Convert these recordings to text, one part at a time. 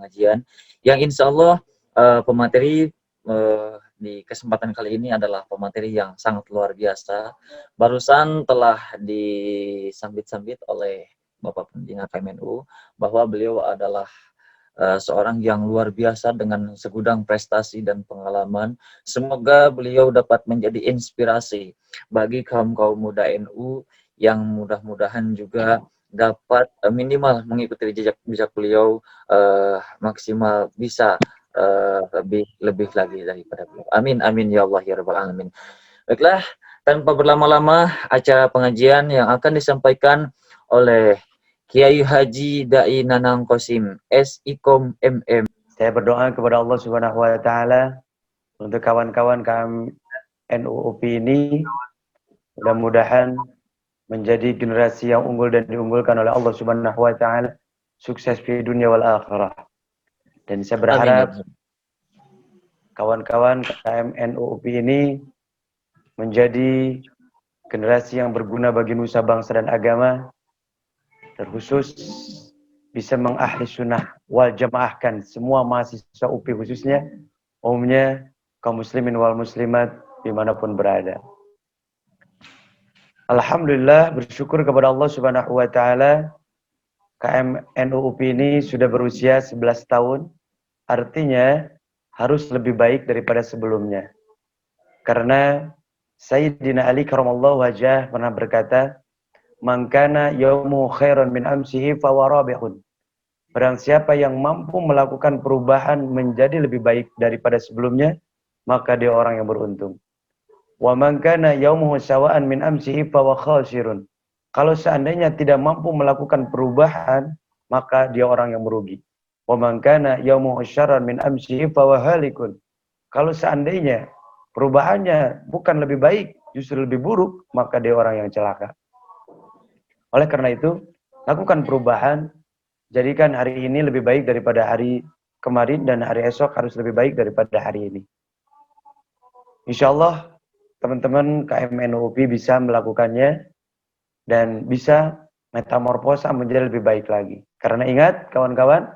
pengajian yang insya Allah pemateri di kesempatan kali ini adalah pemateri yang sangat luar biasa. Barusan telah disambit-sambit oleh Bapak Pembina KMNU bahwa beliau adalah seorang yang luar biasa dengan segudang prestasi dan pengalaman. Semoga beliau dapat menjadi inspirasi bagi kaum-kaum muda NU yang mudah-mudahan juga dapat minimal mengikuti jejak beliau, maksimal bisa lebih lagi daripada beliau. Amin amin ya Allah ya rabbal alamin. Baiklah, tanpa berlama-lama acara pengajian yang akan disampaikan oleh Kiai Haji Dai Nanang Kosim SIKOM MM. Saya berdoa kepada Allah Subhanahu wa taala untuk kawan-kawan KMNU UPI ini, mudah-mudahan menjadi generasi yang unggul dan diunggulkan oleh Allah Subhanahu wa taala, sukses di dunia wal akhirah. Dan saya berharap kawan-kawan KMNU UPI ini menjadi generasi yang berguna bagi nusa bangsa dan agama, terkhusus bisa mengahli sunnah wal jamaahkan semua mahasiswa UPI khususnya, umumnya kaum muslimin wal muslimat dimanapun berada. Alhamdulillah, bersyukur kepada Allah Subhanahu wa taala, KMNU UPI ini sudah berusia 11 tahun, artinya harus lebih baik daripada sebelumnya. Karena Sayyidina Ali karamallahu wajah pernah berkata, "Man kana yaumu khairan min amsihi fawarabihun." Barang siapa yang mampu melakukan perubahan menjadi lebih baik daripada sebelumnya, maka dia orang yang beruntung. Wa man kana yaumuhu sawa'an min amsihi fahuwa khasirun. Kalau seandainya tidak mampu melakukan perubahan, maka dia orang yang merugi. Wa man kana yaumuhu syarran min amsihi fahuwa halikun. Kalau seandainya perubahannya bukan lebih baik, justru lebih buruk, maka dia orang yang celaka. Oleh karena itu, lakukan perubahan, jadikan hari ini lebih baik daripada hari kemarin, dan hari esok harus lebih baik daripada hari ini. Insya Allah, teman-teman KMNU UPI bisa melakukannya dan bisa metamorfosa menjadi lebih baik lagi. Karena ingat, kawan-kawan,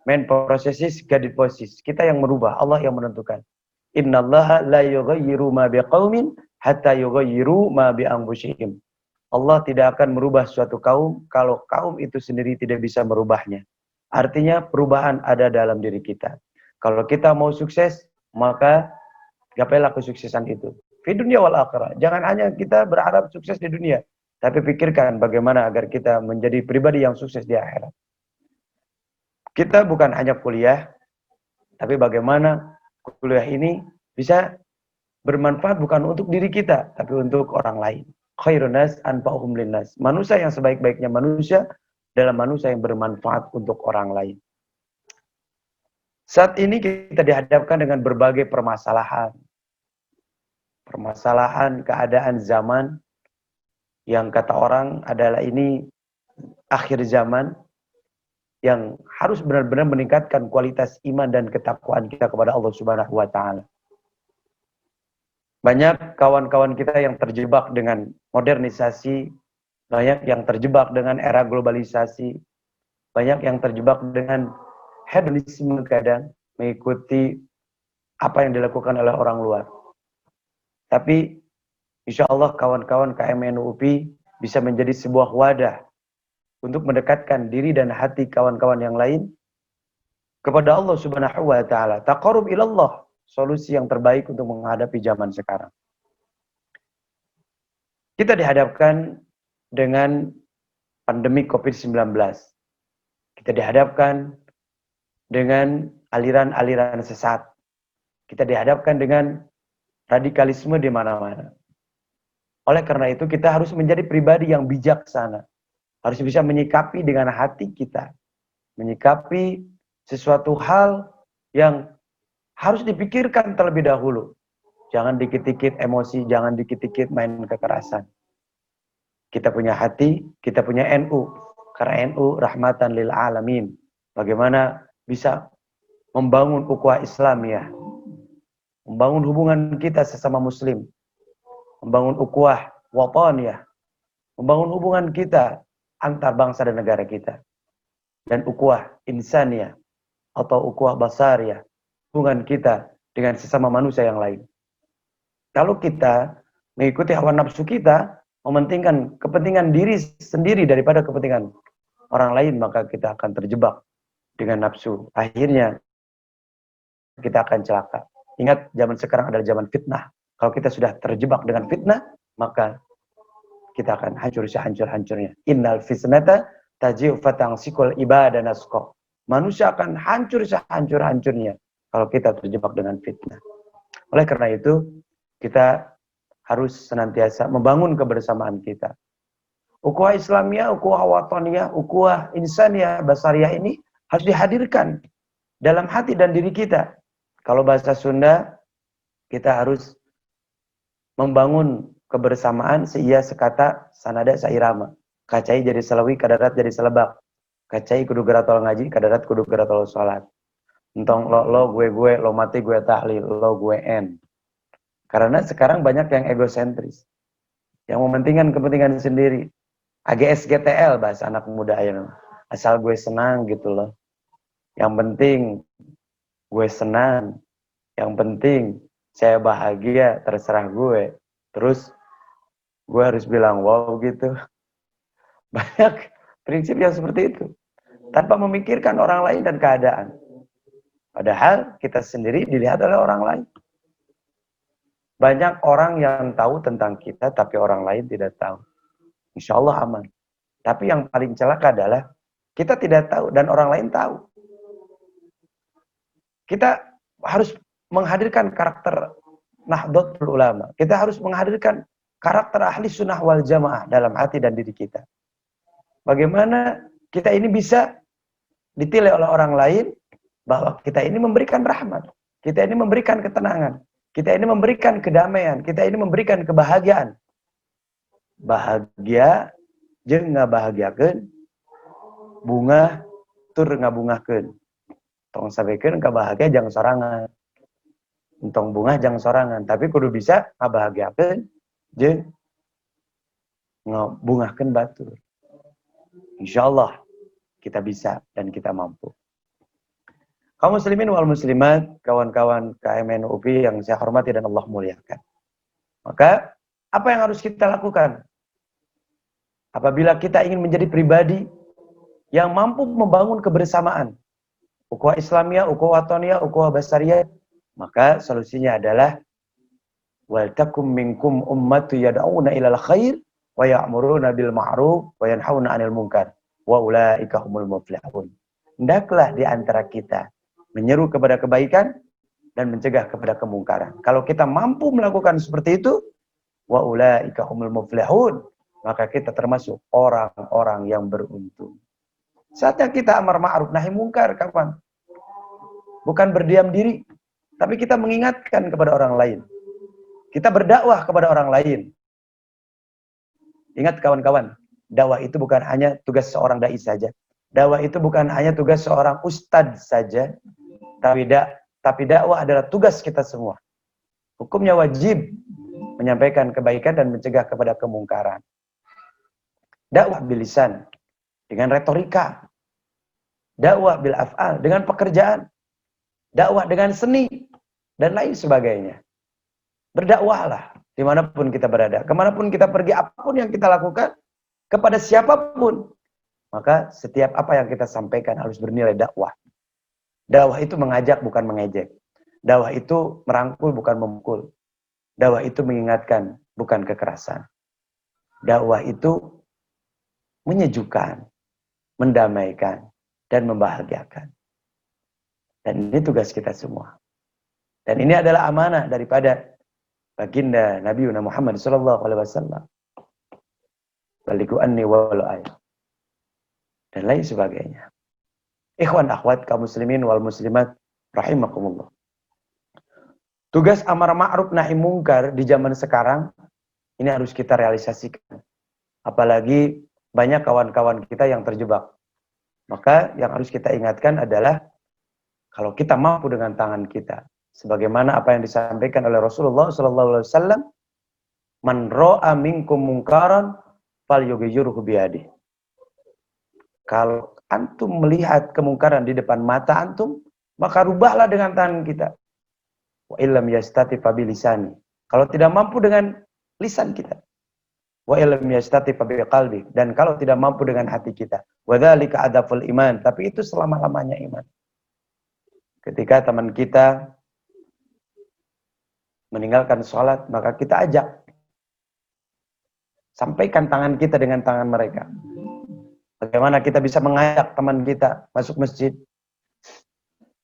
main prosesis gadit posis. Kita yang merubah, Allah yang menentukan. Innallaha la yughayyiru ma biqaumin hatta yughayyiru ma bi anfusihim. Allah tidak akan merubah suatu kaum kalau kaum itu sendiri tidak bisa merubahnya. Artinya perubahan ada dalam diri kita. Kalau kita mau sukses, maka gapailah kesuksesan itu. Di dunia wal akhirah. Jangan hanya kita berharap sukses di dunia, tapi pikirkan bagaimana agar kita menjadi pribadi yang sukses di akhirat. Kita bukan hanya kuliah, tapi bagaimana kuliah ini bisa bermanfaat bukan untuk diri kita, tapi untuk orang lain. Khairun nas anfa'uhum linnas. Manusia yang sebaik-baiknya manusia adalah manusia yang bermanfaat untuk orang lain. Saat ini kita dihadapkan dengan berbagai permasalahan. Permasalahan keadaan zaman yang kata orang adalah ini akhir zaman, yang harus benar-benar meningkatkan kualitas iman dan ketakwaan kita kepada Allah Subhanahu wa taala. Banyak kawan-kawan kita yang terjebak dengan modernisasi, banyak yang terjebak dengan era globalisasi, banyak yang terjebak dengan hedonisme kadang, mengikuti apa yang dilakukan oleh orang luar. Tapi insya Allah kawan-kawan KMNU UPI bisa menjadi sebuah wadah untuk mendekatkan diri dan hati kawan-kawan yang lain kepada Allah Subhanahu wa taala. Taqarrub ilallah, solusi yang terbaik untuk menghadapi zaman sekarang. Kita dihadapkan dengan pandemi COVID-19. Kita dihadapkan dengan aliran-aliran sesat. Kita dihadapkan dengan radikalisme di mana-mana. Oleh karena itu kita harus menjadi pribadi yang bijaksana. Harus bisa menyikapi dengan hati kita. Menyikapi sesuatu hal yang harus dipikirkan terlebih dahulu. Jangan dikit-dikit emosi, jangan dikit-dikit main kekerasan. Kita punya hati, kita punya NU. Karena NU rahmatan lil alamin. Bagaimana bisa membangun ukhuwah Islamiyah. Membangun hubungan kita sesama muslim. Membangun ukhuwah wataniyah. Membangun hubungan kita antar bangsa dan negara kita. Dan ukhuwah insaniyah. atau ukhuwah basariyah, hubungan kita dengan sesama manusia yang lain. Kalau kita mengikuti hawa nafsu kita, mementingkan kepentingan diri sendiri daripada kepentingan orang lain, maka kita akan terjebak dengan nafsu. Akhirnya kita akan celaka. Ingat, zaman sekarang adalah zaman fitnah. Kalau kita sudah terjebak dengan fitnah, maka kita akan hancur sehancur-hancurnya. Innal fitnata taji'u fatangsikul ibadah nasqa. Manusia akan hancur sehancur-hancurnya kalau kita terjebak dengan fitnah. Oleh karena itu, kita harus senantiasa membangun kebersamaan kita. Ukhuwah Islamiyah, ukhuwah wataniyah, ukhuwah insaniyah, basariyah ini harus dihadirkan dalam hati dan diri kita. Kalau bahasa Sunda, kita harus membangun kebersamaan seia sekata sanada sairama. Kacai jadi selawi, kadarat jadi selebak. Kacai kudu geratol ngaji, kadarat kudu geratol sholat. Entong lo gue, lo mati gue tahlil, lo gue en. Karena sekarang banyak yang egosentris. Yang mementingkan kepentingan sendiri. AGS GTL bahasa anak muda aja. Asal gue senang gitu loh. Yang penting gue senang. Yang penting saya bahagia, terserah gue. Terus gue harus bilang wow gitu. Banyak prinsip yang seperti itu. Tanpa memikirkan orang lain dan keadaan. Padahal kita sendiri dilihat oleh orang lain. Banyak orang yang tahu tentang kita, tapi orang lain tidak tahu. Insya Allah aman. Tapi yang paling celaka adalah kita tidak tahu dan orang lain tahu. Kita harus menghadirkan karakter Nahdlatul Ulama. Kita harus menghadirkan karakter ahli sunnah wal jamaah dalam hati dan diri kita. Bagaimana kita ini bisa ditilai oleh orang lain bahwa kita ini memberikan rahmat. Kita ini memberikan ketenangan. Kita ini memberikan kedamaian. Kita ini memberikan kebahagiaan. Bahagia jeung ngabahagiakeun, bunga tur ngabungakeun. Tong sabekeun kabahagia jang sorangan. Entong bunga jang sorangan, tapi kudu bisa ngabahagiakeun jeung ngabungakeun batur. Insyaallah kita bisa dan kita mampu. Kaum muslimin wal muslimat, kawan-kawan KMN UPI yang saya hormati dan Allah muliakan. Maka apa yang harus kita lakukan? Apabila kita ingin menjadi pribadi yang mampu membangun kebersamaan, ukhuwah Islamiyah, ukhuwah wataniyah, ukhuwah basariyah, maka solusinya adalah wal takum minkum ummatu yad'una ilal khair wa ya'muruna bil ma'ruf wa yanhauna 'anil munkar wa ulaika humul muflihun. Hendaklah di antara kita menyeru kepada kebaikan dan mencegah kepada kemungkaran. Kalau kita mampu melakukan seperti itu, wa ulaika humul muflihun, maka kita termasuk orang-orang yang beruntung. Saatnya kita amar ma'ruf nahi mungkar, kawan. Bukan berdiam diri, tapi kita mengingatkan kepada orang lain. Kita berdakwah kepada orang lain. Ingat kawan-kawan, dakwah itu bukan hanya tugas seorang dai saja. Dakwah itu bukan hanya tugas seorang ustadz saja. Tapi dakwah adalah tugas kita semua. Hukumnya wajib menyampaikan kebaikan dan mencegah kepada kemungkaran. Dakwah bil lisan dengan retorika. Dakwah bil af'al dengan pekerjaan. Dakwah dengan seni dan lain sebagainya. Berdakwahlah dimanapun kita berada, kemanapun kita pergi, apapun yang kita lakukan, kepada siapapun. Maka setiap apa yang kita sampaikan harus bernilai dakwah. Dakwah itu mengajak bukan mengejek. Dakwah itu merangkul bukan memukul. Dakwah itu mengingatkan bukan kekerasan. Dakwah itu menyejukkan, mendamaikan, dan membahagiakan. Dan ini tugas kita semua. Dan ini adalah amanah daripada baginda Nabi Muhammad SAW. Baliku anni walau ayat. Dan lain sebagainya. Ikhwan akhwat kaum muslimin wal muslimat rahimakumullah. Tugas amar ma'ruf nahi mungkar di zaman sekarang ini harus kita realisasikan. Apalagi banyak kawan-kawan kita yang terjebak. Maka yang harus kita ingatkan adalah kalau kita mampu dengan tangan kita, sebagaimana apa yang disampaikan oleh Rasulullah SAW, man ra'a minkum mungkaran falyughayyirhu biyadihi. Kalau antum melihat kemungkaran di depan mata antum, maka rubahlah dengan tangan kita. Wa illam yastati fa bilisani. Kalau tidak mampu dengan lisan kita. Wa illam yastati fa biqalbi. Dan kalau tidak mampu dengan hati kita. Wa dzalika adaful iman. Tapi itu selama-lamanya iman. Ketika teman kita meninggalkan sholat, maka kita ajak. Sampaikan tangan kita dengan tangan mereka. Bagaimana kita bisa mengajak teman kita masuk masjid.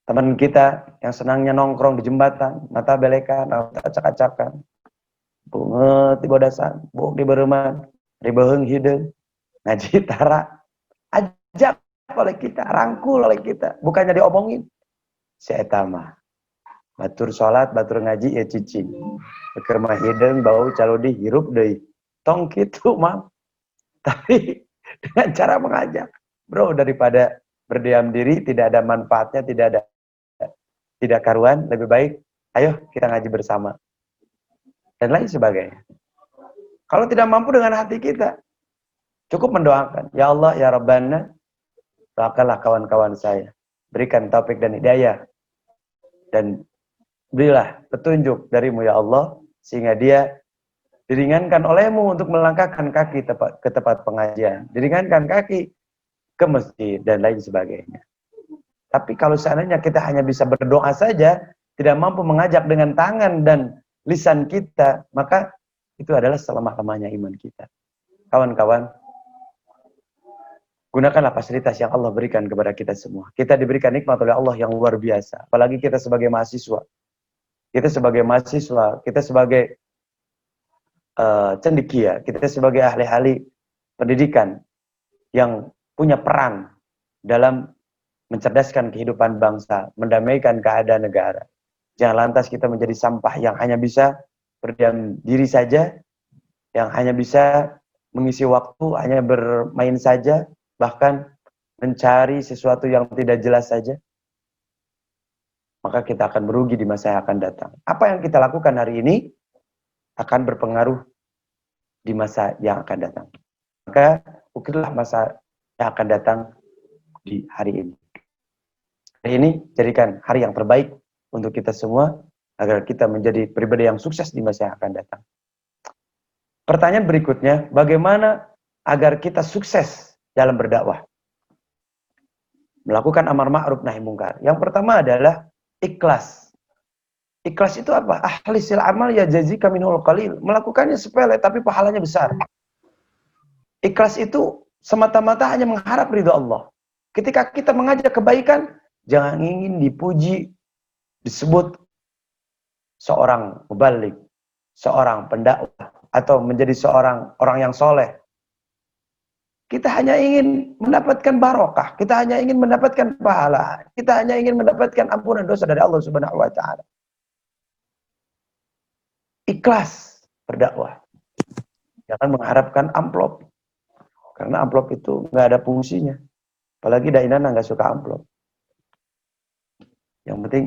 Teman kita yang senangnya nongkrong di jembatan, mata belekan, mata acak-acakan, bunga tiba dasan, buk di bereman, ribeheung hideung, ngaji tara, ajak oleh kita, rangkul oleh kita, bukannya diomongin. Si eta mah batur salat, batur ngaji ya cicing. Keur mah hideung bau calodi hirup deui. Tong kitu mah. Tapi dengan cara mengajak. Bro, daripada berdiam diri tidak ada manfaatnya, tidak karuan, lebih baik ayo kita ngaji bersama dan lain sebagainya. Kalau tidak mampu dengan hati kita, cukup mendoakan, ya Allah ya Rabbana, doakanlah kawan-kawan saya, berikan taufik dan hidayah dan berilah petunjuk darimu ya Allah, sehingga dia diringankan olehmu untuk melangkahkan kaki ke tempat pengajian, diringankan kaki ke masjid dan lain sebagainya. Tapi kalau seandainya kita hanya bisa berdoa saja, tidak mampu mengajak dengan tangan dan lisan kita, maka itu adalah selama-lamanya iman kita. Kawan-kawan, gunakanlah fasilitas yang Allah berikan kepada kita semua. Kita diberikan nikmat oleh Allah yang luar biasa. Apalagi kita sebagai mahasiswa. Kita sebagai mahasiswa, kita sebagai cendekia, kita sebagai ahli-ahli pendidikan yang punya peran dalam mencerdaskan kehidupan bangsa, mendamaikan keadaan negara. Jangan lantas kita menjadi sampah yang hanya bisa berdiam diri saja, yang hanya bisa mengisi waktu, hanya bermain saja, bahkan mencari sesuatu yang tidak jelas saja. Maka kita akan merugi di masa yang akan datang. Apa yang kita lakukan hari ini akan berpengaruh di masa yang akan datang. Maka ukirlah masa yang akan datang di hari ini. Hari ini jadikan hari yang terbaik untuk kita semua agar kita menjadi pribadi yang sukses di masa yang akan datang. Pertanyaan berikutnya, bagaimana agar kita sukses dalam berdakwah? Melakukan amar ma'ruf nahi mungkar. Yang pertama adalah ikhlas. Ikhlas itu apa? Ahlisil amal ya jazika minhul qalil. Melakukannya sepele tapi pahalanya besar. Ikhlas itu semata-mata hanya mengharap ridho Allah. Ketika kita mengajak kebaikan, jangan ingin dipuji, disebut seorang mubalik, seorang pendakwah, atau menjadi seorang orang yang soleh. Kita hanya ingin mendapatkan barokah, kita hanya ingin mendapatkan pahala, kita hanya ingin mendapatkan ampunan dosa dari Allah Subhanahu wa Ta'ala. Ikhlas berdakwah. Jangan mengharapkan amplop, karena amplop itu nggak ada fungsinya. Apalagi dainana nggak suka amplop. Yang penting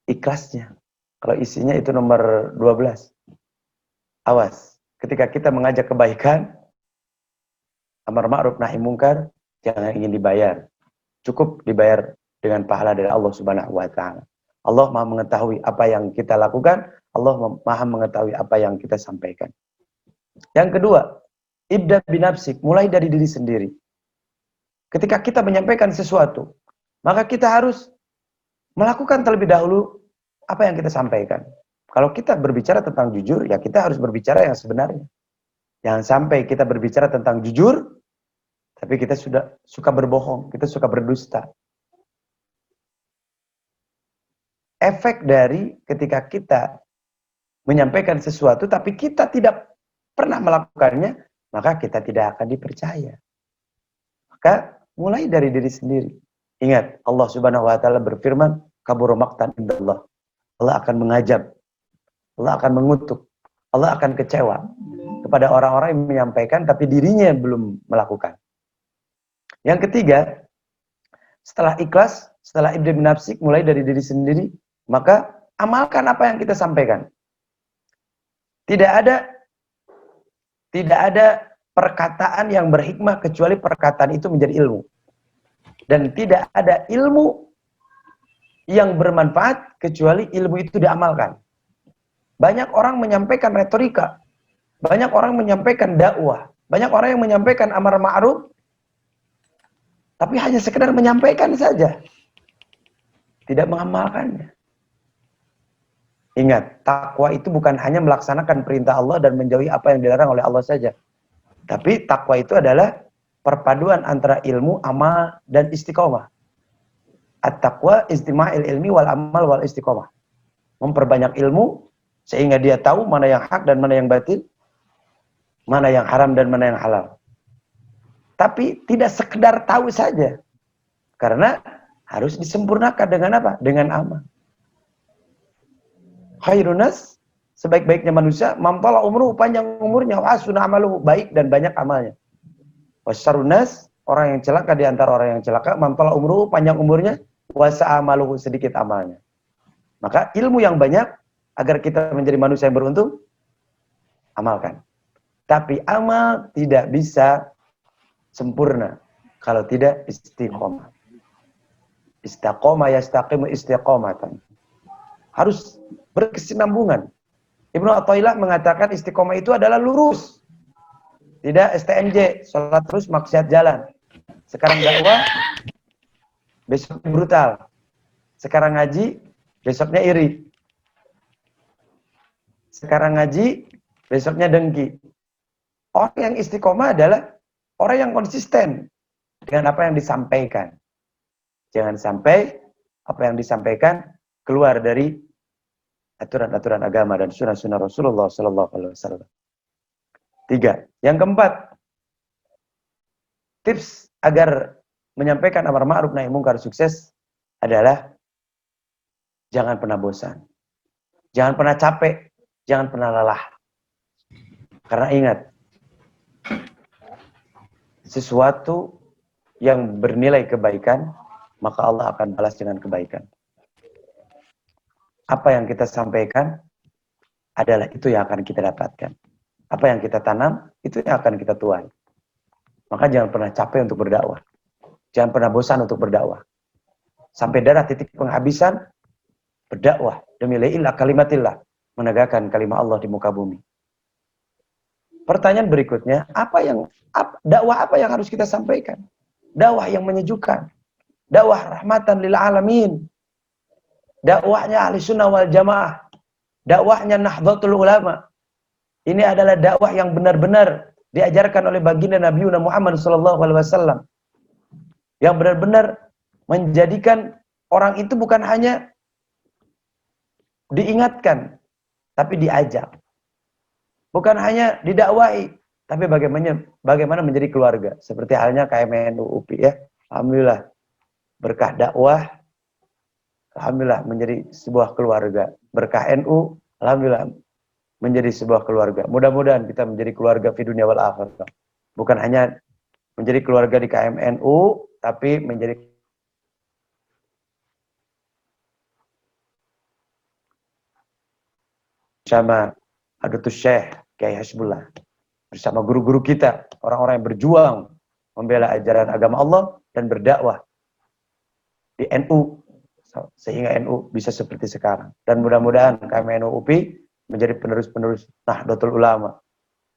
ikhlasnya. Kalau isinya itu nomor 12. Awas, ketika kita mengajak kebaikan, amar ma'ruf nahi mungkar, jangan ingin dibayar. Cukup dibayar dengan pahala dari Allah Subhanahu wa Ta'ala. Allah Maha mengetahui apa yang kita lakukan, Allah Maha mengetahui apa yang kita sampaikan. Yang kedua, ibda binafsik, mulai dari diri sendiri. Ketika kita menyampaikan sesuatu, maka kita harus melakukan terlebih dahulu apa yang kita sampaikan. Kalau kita berbicara tentang jujur, ya kita harus berbicara yang sebenarnya. Jangan sampai kita berbicara tentang jujur, tapi kita sudah suka berbohong, kita suka berdusta. Efek dari ketika kita menyampaikan sesuatu, tapi kita tidak pernah melakukannya, maka kita tidak akan dipercaya. Maka mulai dari diri sendiri. Ingat, Allah Subhanahu wa Ta'ala berfirman, kabura maqtan indallah. Allah akan mengajab, Allah akan mengutuk, Allah akan kecewa kepada orang-orang yang menyampaikan tapi dirinya belum melakukan. Yang ketiga, setelah ikhlas, setelah ibda binafsik, mulai dari diri sendiri, maka amalkan apa yang kita sampaikan. Tidak ada perkataan yang berhikmah kecuali perkataan itu menjadi ilmu. Dan tidak ada ilmu yang bermanfaat kecuali ilmu itu diamalkan. Banyak orang menyampaikan retorika, banyak orang menyampaikan dakwah, banyak orang yang menyampaikan amar ma'ruf, tapi hanya sekedar menyampaikan saja, tidak mengamalkannya. Ingat, takwa itu bukan hanya melaksanakan perintah Allah dan menjauhi apa yang dilarang oleh Allah saja. Tapi takwa itu adalah perpaduan antara ilmu, amal, dan istiqomah. At-taqwa istima'il ilmi wal amal wal istiqomah. Memperbanyak ilmu sehingga dia tahu mana yang hak dan mana yang batil, mana yang haram dan mana yang halal. Tapi tidak sekedar tahu saja. Karena harus disempurnakan dengan apa? Dengan amal. Khairunas, sebaik-baiknya manusia, mampala umruh, panjang umurnya, wa hasuna amaluhu, baik dan banyak amalnya. Wasyarunas, orang yang celaka di antara orang yang celaka, mampala umruh, panjang umurnya, wa sa'amaluhu, sedikit amalnya. Maka ilmu yang banyak, agar kita menjadi manusia yang beruntung, amalkan. Tapi amal tidak bisa sempurna kalau tidak istiqomah. Istiqomah yastaqimu istiqomatan. Harus berkesinambungan. Ibnu Athaillah mengatakan istiqomah itu adalah lurus. Tidak STMJ, sholat terus maksiat jalan. Sekarang dakwah, besok brutal. Sekarang ngaji, besoknya iri. Sekarang ngaji, besoknya dengki. Orang yang istiqomah adalah orang yang konsisten dengan apa yang disampaikan. Jangan sampai apa yang disampaikan keluar dari aturan-aturan agama dan sunnah-sunnah Rasulullah Sallallahu Alaihi Wasallam. 3. Yang keempat, tips agar menyampaikan amar ma'ruf nahi mungkar sukses adalah jangan pernah bosan, jangan pernah capek, jangan pernah lelah. Karena ingat, sesuatu yang bernilai kebaikan, maka Allah akan balas dengan kebaikan. Apa yang kita sampaikan adalah itu yang akan kita dapatkan. Apa yang kita tanam, itu yang akan kita tuai. Maka jangan pernah capek untuk berdakwah. Jangan pernah bosan untuk berdakwah. Sampai darah titik penghabisan, berdakwah demi la'illah kalimatillah, menegakkan kalimat Allah di muka bumi. Pertanyaan berikutnya, dakwah apa yang harus kita sampaikan? Dakwah yang menyejukkan. Dakwah rahmatan lil alamin. Dakwahnya ahli sunnah wal jamaah. Dakwahnya Nahdlatul Ulama. Ini adalah dakwah yang benar-benar diajarkan oleh baginda Nabi Muhammad SAW. Yang benar-benar menjadikan orang itu bukan hanya diingatkan, tapi diajak. Bukan hanya didakwahi, tapi bagaimana menjadi keluarga. Seperti halnya KMNU UPI ya. Alhamdulillah, berkah dakwah, alhamdulillah menjadi sebuah keluarga. Berkah NU, alhamdulillah menjadi sebuah keluarga. Mudah-mudahan kita menjadi keluarga fi dunia wal akhirah. Bukan hanya menjadi keluarga di KMNU, tapi menjadi bersama Hadratus Syekh Kiai Hasbullah, bersama guru-guru kita, orang-orang yang berjuang membela ajaran agama Allah dan berdakwah di NU, sehingga NU bisa seperti sekarang. Dan mudah-mudahan KMNU UPI menjadi penerus-penerus Nahdlatul Ulama,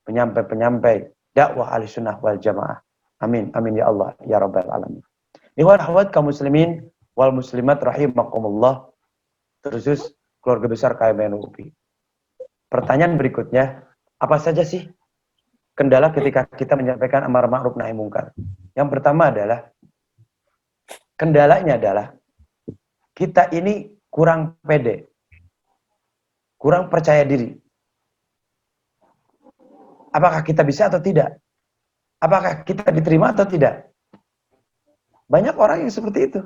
penyampai-penyampai dakwah Ahlussunnah wal Jamaah. Amin, amin ya Allah, ya Rabbal Alamin. Ikhwan akhwat kaum muslimin wal muslimat rahimakumullah, terus keluarga besar KMNU UPI. Pertanyaan berikutnya, apa saja sih kendala ketika kita menyampaikan amar ma'ruf nahi mungkar? Yang pertama adalah, kendalanya adalah kita ini kurang pede, kurang percaya diri. Apakah kita bisa atau tidak? Apakah kita diterima atau tidak? Banyak orang yang seperti itu.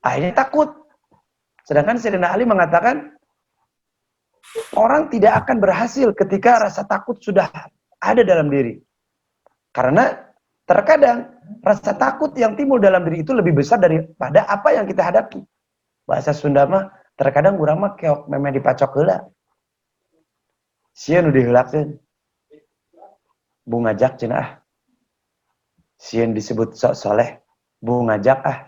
Akhirnya takut. Sedangkan Sayyidina Ali mengatakan, orang tidak akan berhasil ketika rasa takut sudah ada dalam diri. Karena terkadang rasa takut yang timbul dalam diri itu lebih besar daripada apa yang kita hadapi. Bahasa Sunda mah, terkadang urang mah keok memang dipacok heula. Sieun diheulakeun. Bungajak cenah ah. Sieun disebut sok soleh, bungajak ah.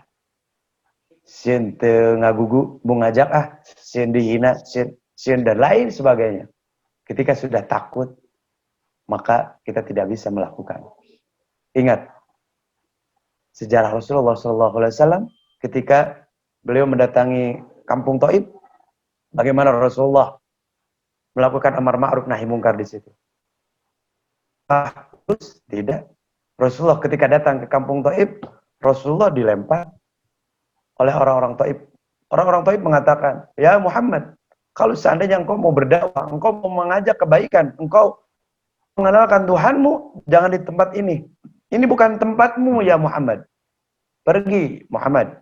sieun teu ngagugu, mau ngajak sieun dihina, sieun dan lain sebagainya. Ketika sudah takut, maka kita tidak bisa melakukan. Ingat, sejarah Rasulullah SAW ketika beliau mendatangi kampung Taif, bagaimana Rasulullah melakukan amar ma'ruf nahi mungkar di situ. Terus tidak. Rasulullah ketika datang ke kampung Taif, Rasulullah dilempar oleh orang-orang Taif. Orang-orang Taif mengatakan, "Ya Muhammad, kalau seandainya engkau mau berdakwah, engkau mau mengajak kebaikan, engkau mengenalkan Tuhanmu, jangan di tempat ini. Ini bukan tempatmu ya Muhammad. Pergi Muhammad."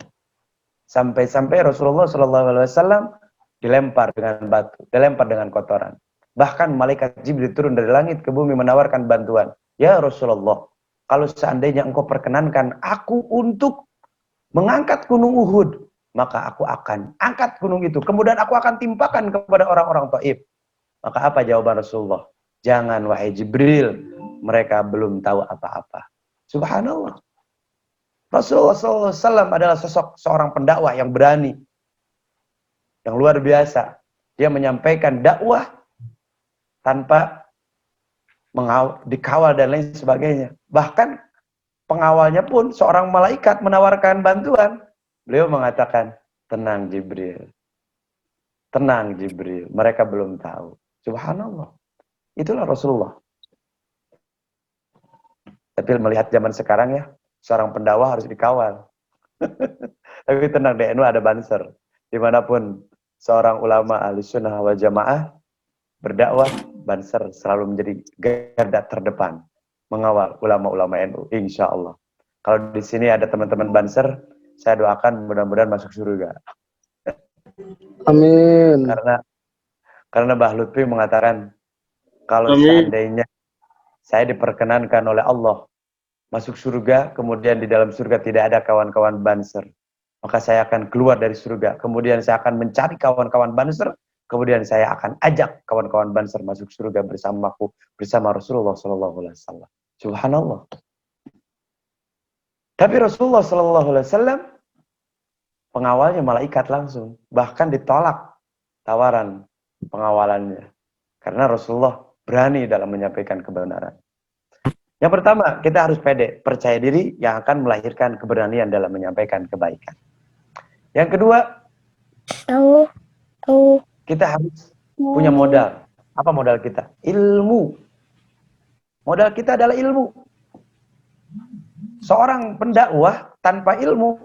Sampai-sampai Rasulullah SAW dilempar dengan batu, dilempar dengan kotoran. Bahkan malaikat Jibril turun dari langit ke bumi menawarkan bantuan. "Ya Rasulullah, kalau seandainya engkau perkenankan aku untuk mengangkat gunung Uhud, maka aku akan angkat gunung itu. Kemudian aku akan timpakan kepada orang-orang Taif." Maka apa jawaban Rasulullah? "Jangan wahai Jibril, mereka belum tahu apa-apa." Subhanallah. Rasulullah SAW adalah sosok seorang pendakwah yang berani, yang luar biasa. Dia menyampaikan dakwah tanpa dikawal dan lain sebagainya. Bahkan pengawalnya pun seorang malaikat menawarkan bantuan. Beliau mengatakan, "Tenang Jibril. Tenang Jibril. Mereka belum tahu." Subhanallah. Itulah Rasulullah. Tapi melihat zaman sekarang ya, seorang pendakwah harus dikawal. Tapi tenang, di NU ada banser. Dimanapun seorang ulama ahli sunnah wal jamaah berdakwah, banser selalu menjadi garda terdepan mengawal ulama-ulama NU, insya Allah. Kalau di sini ada teman-teman banser, saya doakan mudah-mudahan masuk surga. Amin. Karena Mbah Lutfi mengatakan, kalau Amin. seandainya saya diperkenankan oleh Allah masuk surga, kemudian di dalam surga tidak ada kawan-kawan banser, maka saya akan keluar dari surga. Kemudian saya akan mencari kawan-kawan banser. Kemudian saya akan ajak kawan-kawan banser masuk surga bersamaku, bersama Rasulullah SAW. Subhanallah. Tapi Rasulullah SAW pengawalnya malaikat langsung. Bahkan ditolak tawaran pengawalannya. Karena Rasulullah berani dalam menyampaikan kebenaran. Yang pertama, kita harus pede, percaya diri yang akan melahirkan keberanian dalam menyampaikan kebaikan. Yang kedua, kita harus punya modal. Apa modal kita? Ilmu. Modal kita adalah ilmu. Seorang pendakwah tanpa ilmu,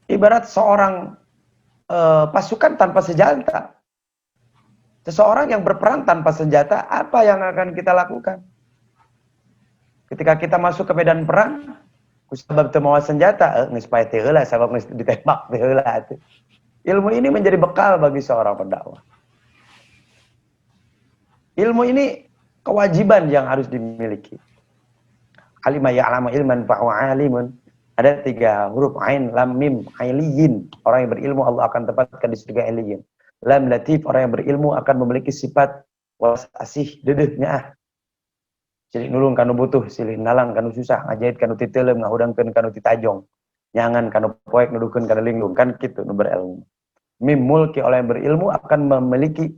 ibarat seorang pasukan tanpa senjata. Seseorang yang berperang tanpa senjata, apa yang akan kita lakukan? Ketika kita masuk ke medan perang, kusabab teu mawa senjata, geus pae teu heula sabab geus ditembak teu heula atuh. Ilmu ini menjadi bekal bagi seorang pendakwah. Ilmu ini kewajiban yang harus dimiliki. Alima ya'lamu ilman fa huwa alimun. Ada 3 huruf ain, lam, mim, ailiyin. Orang yang berilmu Allah akan tempatkan di surga ailiyin. Lam latif, orang yang berilmu akan memiliki sifat was asih deudeuhnya. Silih nulung kanu butuh, silih nalang kanu susah, ngajahit kanu titeulem, ngahudangkeun kanu titajong. Nyangan kanu poek, nuduhkeun kanu linglung, kan kitu nu berilmu. Mim mulki, orang yang berilmu akan memiliki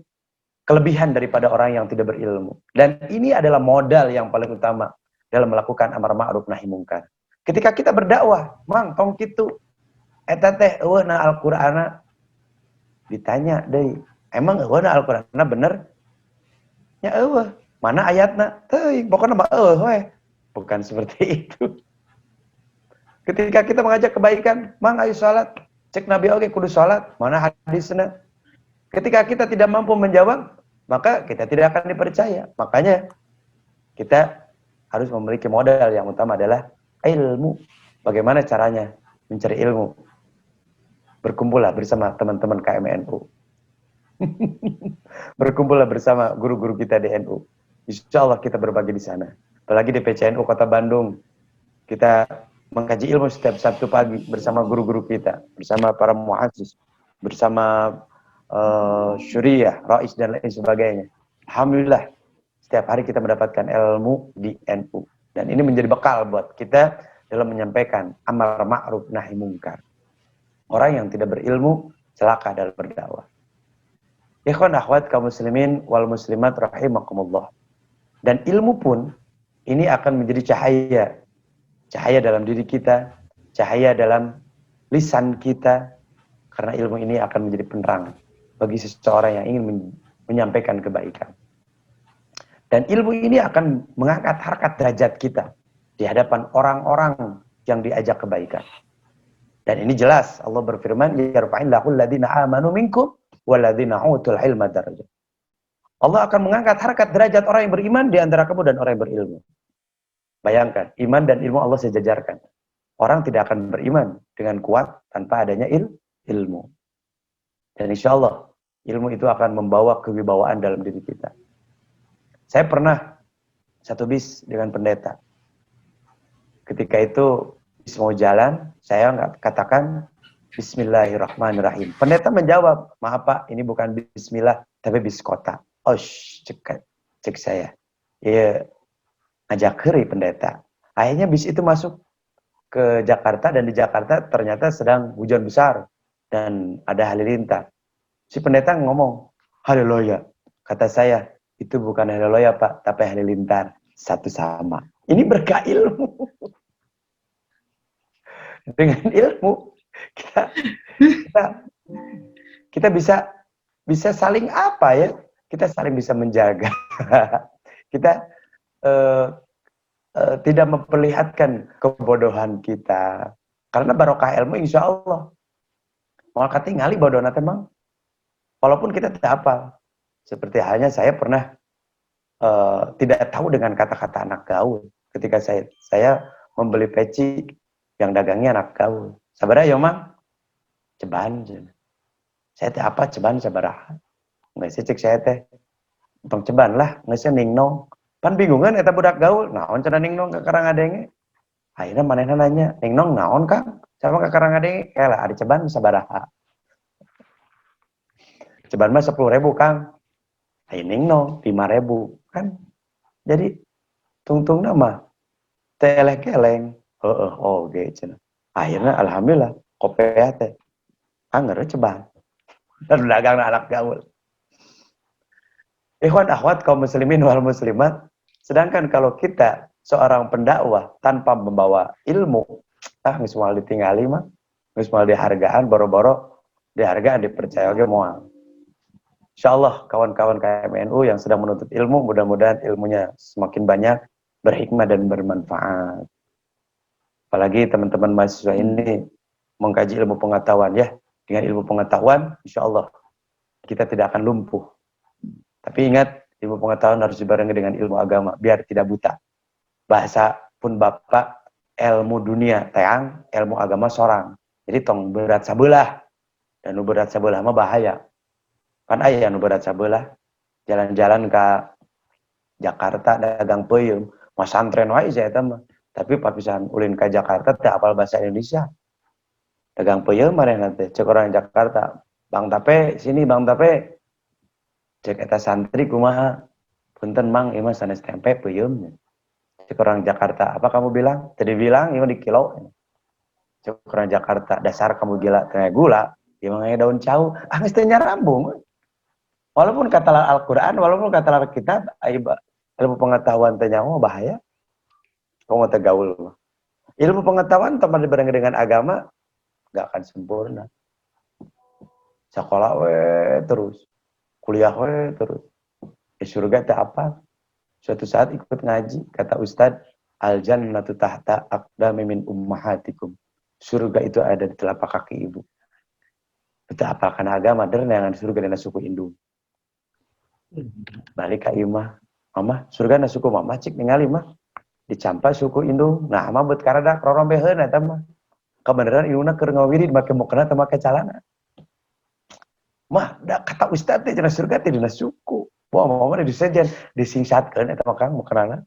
kelebihan daripada orang yang tidak berilmu. Dan ini adalah modal yang paling utama dalam melakukan amar ma'ruf nahi mungkar. Ketika kita berdakwah, mang tong kitu eta teh eueuna Al-Qur'ana, ditanya deui, emang eueuna Al-Qur'ana bener? Ya eueuh. Mana ayatna? Teuing, pokoknya mah we. Bukan seperti itu. Ketika kita mengajak kebaikan, mang ayo salat, cek Nabi oge kudu salat, mana hadisna? Ketika kita tidak mampu menjawab, maka kita tidak akan dipercaya. Makanya kita harus memiliki modal yang utama adalah ilmu. Bagaimana caranya mencari ilmu? Berkumpullah bersama teman-teman KMNU. Berkumpullah bersama guru-guru kita di NU. Insya Allah kita berbagi di sana. Apalagi di PCNU Kota Bandung, kita mengkaji ilmu setiap Sabtu pagi bersama guru-guru kita, bersama para muassis, bersama syuriah, rais dan lain sebagainya. Alhamdulillah, setiap hari kita mendapatkan ilmu di NU. Dan ini menjadi bekal buat kita dalam menyampaikan amar ma'ruf nahi mungkar. Orang yang tidak berilmu celaka dalam berdakwah. Ikhwan akhwat kaum muslimin wal muslimat rahimakumullah. Dan ilmu pun ini akan menjadi cahaya. Cahaya dalam diri kita, cahaya dalam lisan kita. Karena ilmu ini akan menjadi penerang bagi seseorang yang ingin menyampaikan kebaikan. Dan ilmu ini akan mengangkat harkat derajat kita di hadapan orang-orang yang diajak kebaikan. Dan ini jelas Allah berfirman, yarfa'illahu alladziina aamanu minkum walladzina utul ilma darajat. Allah akan mengangkat harkat derajat orang yang beriman di antara kamu dan orang yang berilmu. Bayangkan, iman dan ilmu Allah sejajarkan. Orang tidak akan beriman dengan kuat tanpa adanya ilmu. Dan insya Allah, ilmu itu akan membawa kewibawaan dalam diri kita. Saya pernah satu bis dengan pendeta. Ketika itu, bis mau jalan, saya katakan Bismillahirrahmanirrahim. Pendeta menjawab, maaf Pak, ini bukan Bismillah, tapi bis kota. Oh, cek saya. Ya, ngajak keri pendeta. Akhirnya bis itu masuk ke Jakarta, dan di Jakarta ternyata sedang hujan besar dan ada halilintar. Si pendeta ngomong, haleluya. Kata saya, itu bukan haleluya Pak, tapi halilintar. Satu sama. Ini berkah ilmu. Dengan ilmu kita bisa saling apa ya? Kita saling bisa menjaga. Kita tidak memperlihatkan kebodohan kita. Karena barokah ilmu insya Allah. Mau katingali bodoh nanti mang. Walaupun kita tidak hafal. Seperti halnya saya pernah tidak tahu dengan kata-kata anak gaul. Ketika saya membeli peci yang dagangnya anak gaul. Sabaraha ya mang? Ceban. Saya teh apa ceban sabaraha? Nggak sih cek saya teh. Tong ceban lah, nggak sih ningnong. Pan bingungan eta budak gaul. Naon cenah ningnong ka karangadenge? Akhirnya manehna nanya, ningnong naon Kang? Sama ka karangadenge? Kalah ada ceban sabaraha. Ceban mah 10.000 Kang. Ayo ningnong 5.000 kan. Jadi tungtung nama teleh keleng. Oke cenah. Akhirnya alhamdulillah kopea teh anger ceban. Dan dagang anak gaul. Ikhwan akhwat kaum muslimin wal muslimat, sedangkan kalau kita seorang pendakwah tanpa membawa ilmu, geus moal ditingali mah, geus moal dihargaan boro-boro dihargaan dipercaya ge moal. Insyaallah kawan-kawan KMNU yang sedang menuntut ilmu, mudah-mudahan ilmunya semakin banyak, berhikmah dan bermanfaat. Apalagi teman-teman mahasiswa ini mengkaji ilmu pengetahuan ya. Dengan ilmu pengetahuan, insyaallah kita tidak akan lumpuh. Tapi ingat, ilmu pengetahuan harus dibarengi dengan ilmu agama, biar tidak buta. Bahasa pun Bapak, ilmu dunia teang, ilmu agama sorang. Jadi tong berat sabelah. Dan nu berat sabelah mah bahaya. Kan aya nu berat sabelah, jalan-jalan ke Jakarta dagang peuyeum, mah santren wae saya eta mah. Tapi papisan ulin ke Jakarta teh apal bahasa Indonesia. Dagang peuyeum marehna teh cek orang Jakarta. Bang Tape, sini Bang Tape. Cek eta santri kumaha? Punten Mang, ieu mah sanes tempe peuyeum. Cek orang Jakarta, apa kamu bilang? Tadi bilang ieu di kilo. Cek orang Jakarta, dasar kamu gila tengah gula, ieu mah daun cau. Ah geus teu nyarambung. Walaupun kata Al-Qur'an, walaupun kata Alkitab, ilmu pengetahuan teh nyaho bahaya. Kamu teh gaul. Ilmu pengetahuan tanpa dibarengi dengan agama enggak akan sempurna. Sekolah we terus. Kuliah we terus. Surga teh apa? Suatu saat ikut ngaji, kata Ustadz, al-jannatu tahta aqdami min ummahatikum. Surga itu ada di telapak kaki ibu. Kita apalkan agama dengan surga dan suku indung. Balik ke imah, mama surga na suku mama cik ningali mah dicampa suku indung. Nah mah beut karada rorombeheun eta mah. Kebenaran indungna keur ngawirid make mukena teh make calana. Mah da kata Ustadz teh cenah surga teh dina suku. Wah, mama disejen, disingsatkeun eta mah Kang mukenana.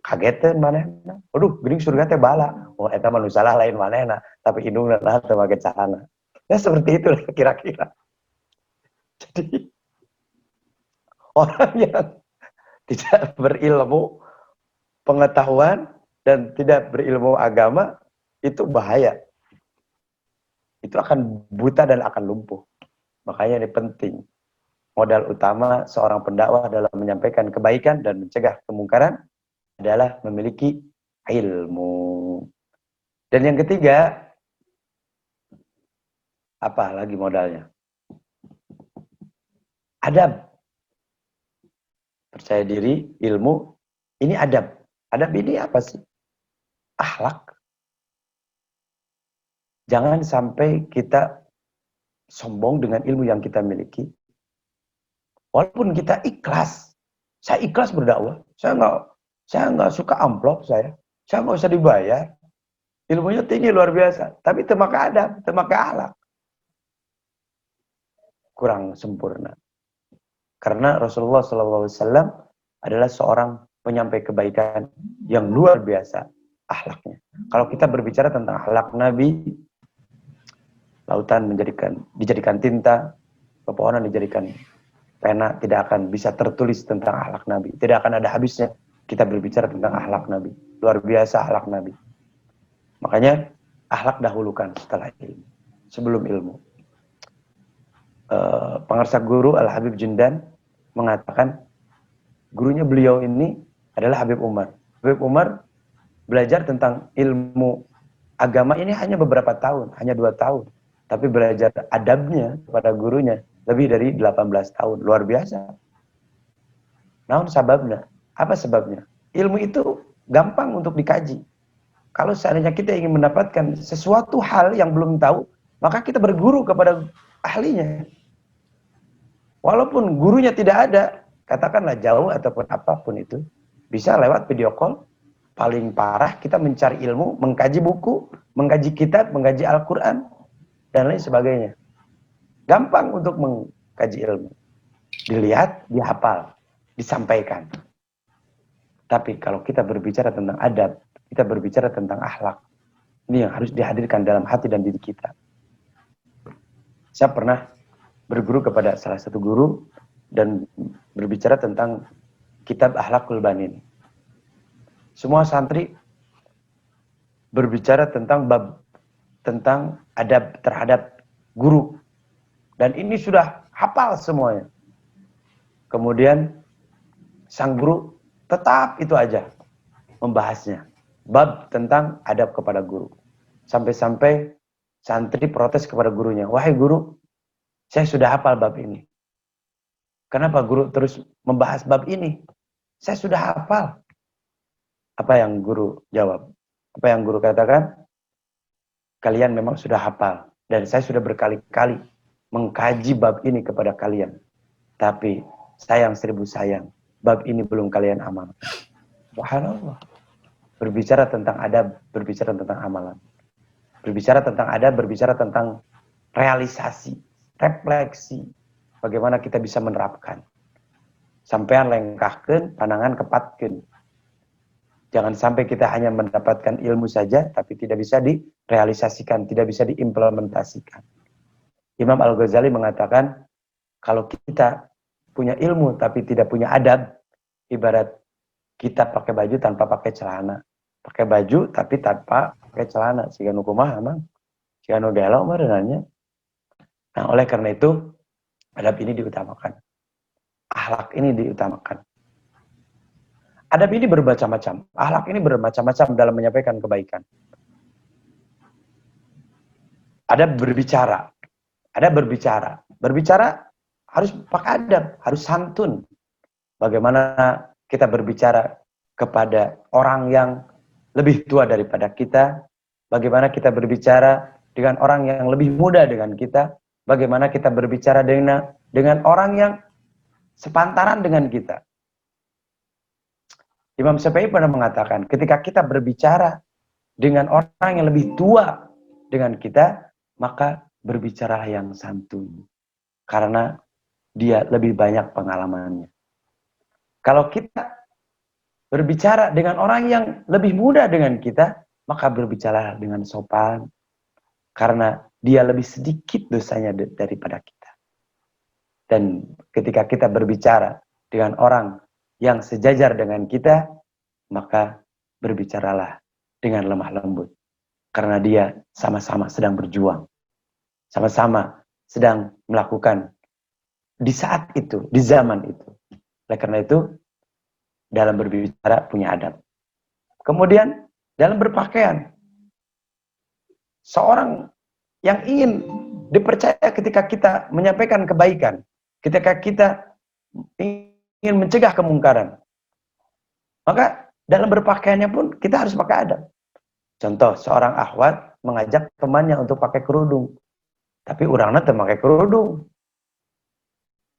Kageteun manehna. Aduh, geuning surga teh bala. Oh, eta mah nu salah lain manehna, tapi indungna nah teu make calana. Ya seperti itu kira-kira. Jadi orang yang tidak berilmu pengetahuan dan tidak berilmu agama itu bahaya. itu akan buta dan akan lumpuh. Makanya ini penting. Modal utama seorang pendakwah dalam menyampaikan kebaikan dan mencegah kemungkaran adalah memiliki ilmu. Dan yang ketiga, apa lagi modalnya? Adab. Percaya diri, ilmu, ini adab. Adab ini apa sih? Akhlak. Jangan sampai kita sombong dengan ilmu yang kita miliki. Walaupun kita ikhlas. Saya ikhlas berdakwah. Saya nggak suka amplop saya. Saya nggak usah dibayar. Ilmunya tinggi luar biasa. Tapi temaka adab, temaka akhlak. Kurang sempurna. Karena Rasulullah SAW adalah seorang penyampai kebaikan yang luar biasa akhlaknya. Kalau kita berbicara tentang akhlak Nabi, lautan dijadikan tinta, pepohonan dijadikan pena, tidak akan bisa tertulis tentang akhlak Nabi. Tidak akan ada habisnya kita berbicara tentang akhlak Nabi. Luar biasa akhlak Nabi. Makanya akhlak dahulukan setelah ilmu, sebelum ilmu. Pengarsa guru Al-Habib Jundan mengatakan gurunya beliau ini adalah Habib Umar. Habib Umar belajar tentang ilmu agama ini hanya beberapa tahun, hanya 2 tahun. Tapi belajar adabnya kepada gurunya lebih dari 18 tahun. Luar biasa. Namun sababnya, apa sebabnya? Ilmu itu gampang untuk dikaji. Kalau seandainya kita ingin mendapatkan sesuatu hal yang belum tahu, maka kita berguru kepada ahlinya. Walaupun gurunya tidak ada, katakanlah jauh ataupun apapun itu, bisa lewat video call. Paling parah kita mencari ilmu, mengkaji buku, mengkaji kitab, mengkaji Al-Quran, dan lain sebagainya. Gampang untuk mengkaji ilmu. Dilihat, dihafal, disampaikan. Tapi kalau kita berbicara tentang adab, kita berbicara tentang akhlak, ini yang harus dihadirkan dalam hati dan diri kita. Saya pernah berguru kepada salah satu guru dan berbicara tentang kitab Akhlaqul Banin. Semua santri berbicara tentang tentang adab terhadap guru. Dan ini sudah hafal semuanya. Kemudian sang guru tetap itu aja membahasnya. Bab tentang adab kepada guru. Sampai-sampai santri protes kepada gurunya. Wahai guru, saya sudah hafal bab ini. Kenapa guru terus membahas bab ini? Saya sudah hafal. Apa yang guru jawab? Apa yang guru katakan? Kalian memang sudah hafal. Dan saya sudah berkali-kali mengkaji bab ini kepada kalian. Tapi sayang 1000 sayang. Bab ini belum kalian amalkan. Subhanallah. Berbicara tentang adab, berbicara tentang amalan. Berbicara tentang adab, berbicara tentang realisasi, refleksi. Bagaimana kita bisa menerapkan. Sampean lengkahkan, pandangan kepatkan. Jangan sampai kita hanya mendapatkan ilmu saja, tapi tidak bisa direalisasikan, tidak bisa diimplementasikan. Imam Al-Ghazali mengatakan, kalau kita punya ilmu tapi tidak punya adab, ibarat kita pakai baju tanpa pakai celana. Pakai baju tapi tanpa pakai celana. Siga nu kumaha mang? Siga nu gelo mah nanya. Nah, oleh karena itu, adab ini diutamakan. Akhlak ini diutamakan. Adab ini bermacam-macam. Akhlak ini bermacam-macam dalam menyampaikan kebaikan. Adab berbicara. Adab berbicara. Berbicara harus pakai adab, harus santun. Bagaimana kita berbicara kepada orang yang lebih tua daripada kita. Bagaimana kita berbicara dengan orang yang lebih muda dengan kita. Bagaimana kita berbicara dengan orang yang sepantaran dengan kita. Imam Syafi'i pernah mengatakan, ketika kita berbicara dengan orang yang lebih tua dengan kita, maka berbicaralah yang santun. Karena dia lebih banyak pengalamannya. Kalau kita berbicara dengan orang yang lebih muda dengan kita, maka berbicaralah dengan sopan. Karena dia lebih sedikit dosanya daripada kita. Dan ketika kita berbicara dengan orang yang sejajar dengan kita, maka berbicaralah dengan lemah lembut. Karena dia sama-sama sedang berjuang. sama-sama sedang melakukan di saat itu, di zaman itu. Oleh karena itu, dalam berbicara punya adab. Kemudian, dalam berpakaian, seorang yang ingin dipercaya ketika kita menyampaikan kebaikan, ketika kita ingin mencegah kemungkaran, maka dalam berpakaiannya pun kita harus pakai adab. Contoh, seorang akhwat mengajak temannya untuk pakai kerudung, tapi orangnya tidak pakai kerudung.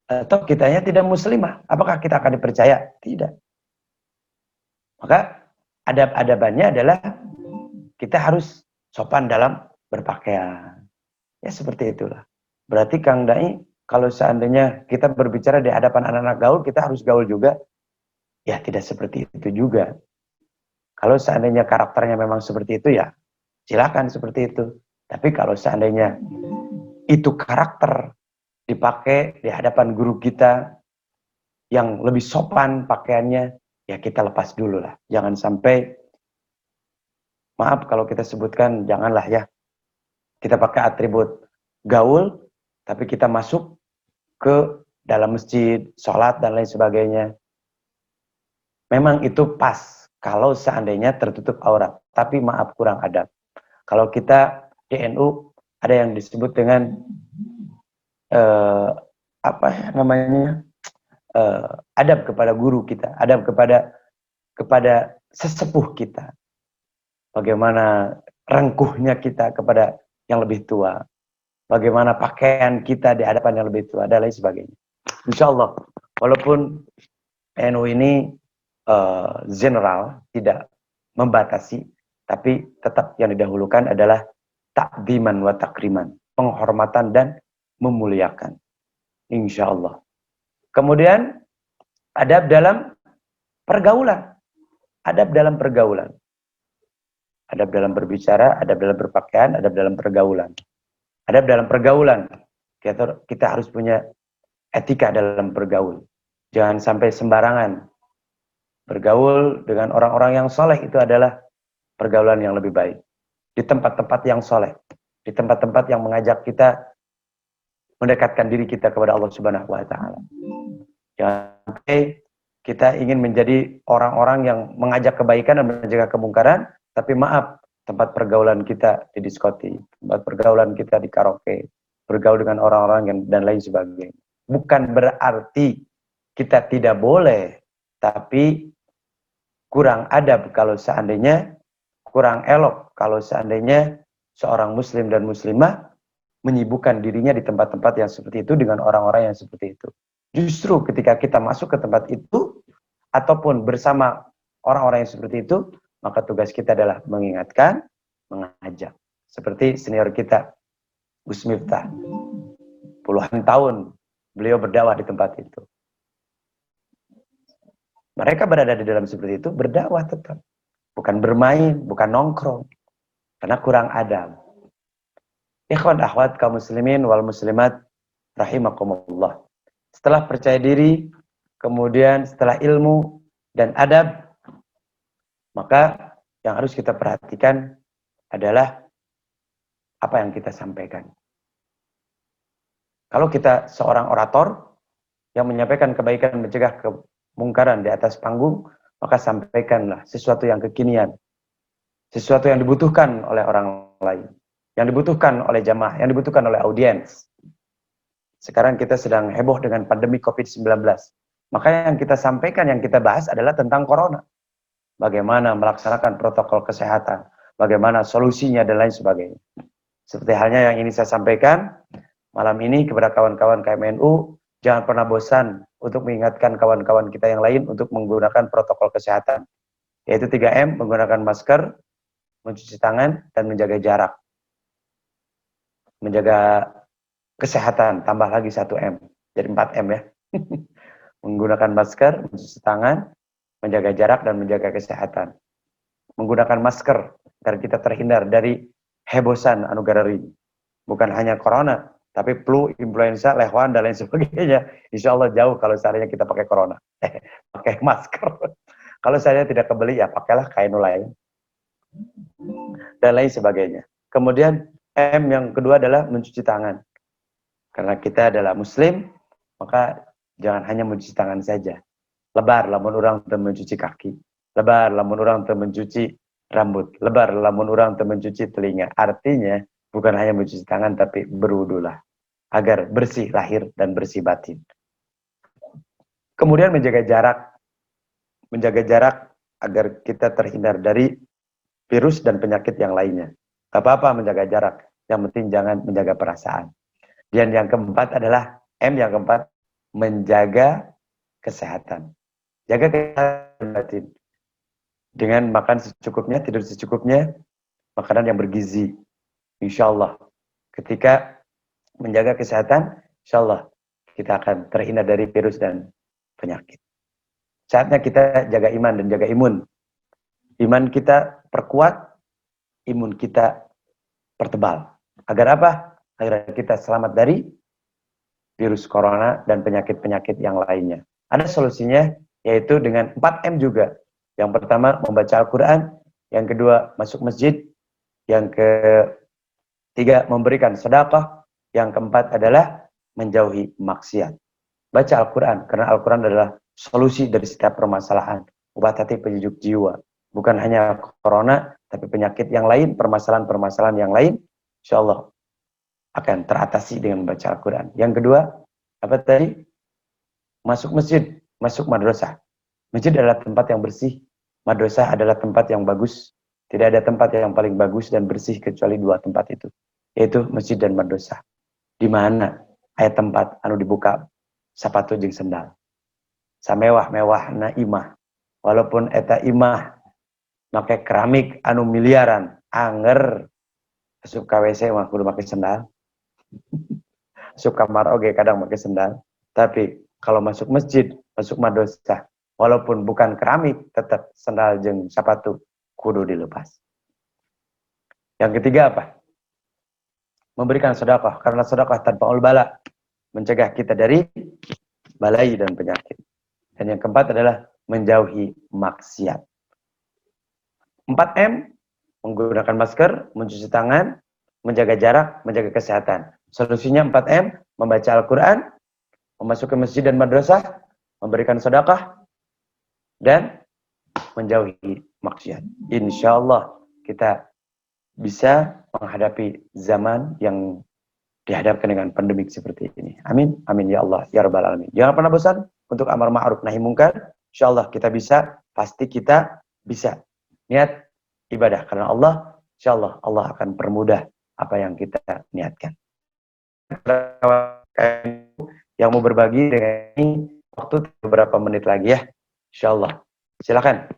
Atau kitanya tidak muslimah, apakah kita akan dipercaya? Tidak. Maka adab-adabannya adalah kita harus sopan dalam berpakaian. Ya seperti itulah. Berarti Kang Dai, kalau seandainya kita berbicara di hadapan anak-anak gaul, kita harus gaul juga. Ya tidak seperti itu juga. Kalau seandainya karakternya memang seperti itu, ya silakan seperti itu. Tapi kalau seandainya itu karakter dipakai di hadapan guru kita yang lebih sopan pakaiannya, ya kita lepas dulu lah. Jangan sampai, maaf kalau kita sebutkan, janganlah ya. Kita pakai atribut gaul, tapi kita masuk ke dalam masjid, sholat dan lain sebagainya. Memang itu pas kalau seandainya tertutup aurat, tapi maaf kurang adab. Kalau kita di NU ada yang disebut dengan apa namanya, adab kepada guru kita, adab kepada sesepuh kita. Bagaimana rengkuhnya kita kepada yang lebih tua, bagaimana pakaian kita di hadapan yang lebih tua, dan lain sebagainya. Insya Allah, walaupun NU ini general, tidak membatasi, tapi tetap yang didahulukan adalah takdiman wa takriman, penghormatan dan memuliakan. Insya Allah. Kemudian adab dalam pergaulan. Adab dalam pergaulan. Adab dalam berbicara, adab dalam berpakaian, adab dalam pergaulan. Adab dalam pergaulan. Kita harus punya etika dalam bergaul. Jangan sampai sembarangan. Bergaul dengan orang-orang yang soleh itu adalah pergaulan yang lebih baik. Di tempat-tempat yang soleh. Di tempat-tempat yang mengajak kita mendekatkan diri kita kepada Allah Subhanahu wa Ta'ala. Jangan sampai kita ingin menjadi orang-orang yang mengajak kebaikan dan mencegah kemungkaran, tapi maaf, tempat pergaulan kita di diskotik, tempat pergaulan kita di karaoke, bergaul dengan orang-orang dan lain sebagainya. Bukan berarti kita tidak boleh, tapi kurang adab kalau seandainya, kurang elok kalau seandainya seorang muslim dan muslimah menyibukkan dirinya di tempat-tempat yang seperti itu dengan orang-orang yang seperti itu. Justru ketika kita masuk ke tempat itu, ataupun bersama orang-orang yang seperti itu, maka tugas kita adalah mengingatkan, mengajak. Seperti senior kita, Gus Miftah. Puluhan tahun beliau berdakwah di tempat itu. Mereka berada di dalam seperti itu, berdakwah tetap. Bukan bermain, bukan nongkrong. Karena kurang adab. Ikhwan akhwat kaum muslimin wal muslimat rahimakumullah. Setelah percaya diri, kemudian setelah ilmu dan adab, maka yang harus kita perhatikan adalah apa yang kita sampaikan. Kalau kita seorang orator yang menyampaikan kebaikan, mencegah kemungkaran di atas panggung, maka sampaikanlah sesuatu yang kekinian, sesuatu yang dibutuhkan oleh orang lain, yang dibutuhkan oleh jamaah, yang dibutuhkan oleh audiens. Sekarang kita sedang heboh dengan pandemi COVID-19. Maka yang kita sampaikan, yang kita bahas adalah tentang corona. Bagaimana melaksanakan protokol kesehatan, bagaimana solusinya dan lain sebagainya. Seperti halnya yang ini saya sampaikan malam ini kepada kawan-kawan KMNU, jangan pernah bosan untuk mengingatkan kawan-kawan kita yang lain untuk menggunakan protokol kesehatan. Yaitu 3M, menggunakan masker, mencuci tangan, dan menjaga jarak. Menjaga kesehatan, tambah lagi 1M, jadi 4M ya. Menggunakan masker, mencuci tangan, menjaga jarak, dan menjaga kesehatan. Menggunakan masker, agar kita terhindar dari hebosan negara ini. Bukan hanya corona, tapi flu, influenza, lehuan, dan lain sebagainya. Insya Allah jauh kalau seandainya kita pakai corona. Pakai masker. Kalau saya tidak kebeli, ya pakailah kain lain. Dan lain sebagainya. Kemudian M yang kedua adalah mencuci tangan. Karena kita adalah muslim, maka jangan hanya mencuci tangan saja. Lebar lamun orang teu mencuci kaki. Lebar lamun orang teu mencuci rambut. Lebar lamun orang teu mencuci telinga. Artinya bukan hanya mencuci tangan tapi berwudulah agar bersih lahir dan bersih batin. Kemudian menjaga jarak. Menjaga jarak agar kita terhindar dari virus dan penyakit yang lainnya. Gak apa-apa menjaga jarak. Yang penting jangan menjaga perasaan. Dan yang keempat adalah M yang keempat, menjaga kesehatan. Jaga kesehatan batin. Dengan makan secukupnya, tidur secukupnya, makanan yang bergizi. Insya Allah. Ketika menjaga kesehatan, insya Allah kita akan terhindar dari virus dan penyakit. Saatnya kita jaga iman dan jaga imun. Iman kita perkuat, imun kita pertebal. Agar apa? Agar kita selamat dari virus corona dan penyakit-penyakit yang lainnya. Ada solusinya, yaitu dengan 4M juga. Yang pertama, membaca Al-Quran. Yang kedua, masuk masjid. Yang ketiga, memberikan sedekah. Yang keempat adalah menjauhi maksiat. Baca Al-Quran, karena Al-Quran adalah solusi dari setiap permasalahan. Obat hati penyejuk jiwa. Bukan hanya corona, tapi penyakit yang lain, permasalahan-permasalahan yang lain, insya Allah akan teratasi dengan membaca Al-Quran. Yang kedua, apa tadi? Masuk masjid, masuk madrasah. Masjid adalah tempat yang bersih, madrasah adalah tempat yang bagus. Tidak ada tempat yang paling bagus dan bersih kecuali dua tempat itu, yaitu masjid dan madrasah. Di mana ayat tempat anu dibuka sapatu jeung sendal. Samewah-mewah na imah. Walaupun eta imah make keramik anu miliaran, anger asup ka WC mah kudu make sendal. Asup kamar oge kadang make sendal. Tapi kalau masuk masjid, masuk madrasah, walaupun bukan keramik, tetap sendal jeung sepatu kudu dilepas. Yang ketiga apa? Memberikan sedekah, karena sedekah tanpa bala mencegah kita dari balai dan penyakit. Dan yang keempat adalah menjauhi maksiat. 4M, menggunakan masker, mencuci tangan, menjaga jarak, menjaga kesehatan. Solusinya 4M, membaca Al-Quran, memasuki masjid dan madrasah, memberikan sedekah, dan menjauhi maksiat. Insya Allah kita bisa menghadapi zaman yang dihadapkan dengan pandemik seperti ini. Amin. Amin ya Allah. Ya Rabbal Alamin. Jangan pernah bosan untuk amar ma'ruf nahi mungkar. Insya Allah kita bisa. Pasti kita bisa. Niat ibadah karena Allah. Insya Allah Allah akan permudah apa yang kita niatkan. Yang mau berbagi dengan ini waktu beberapa menit lagi ya. Insya Allah. Silakan.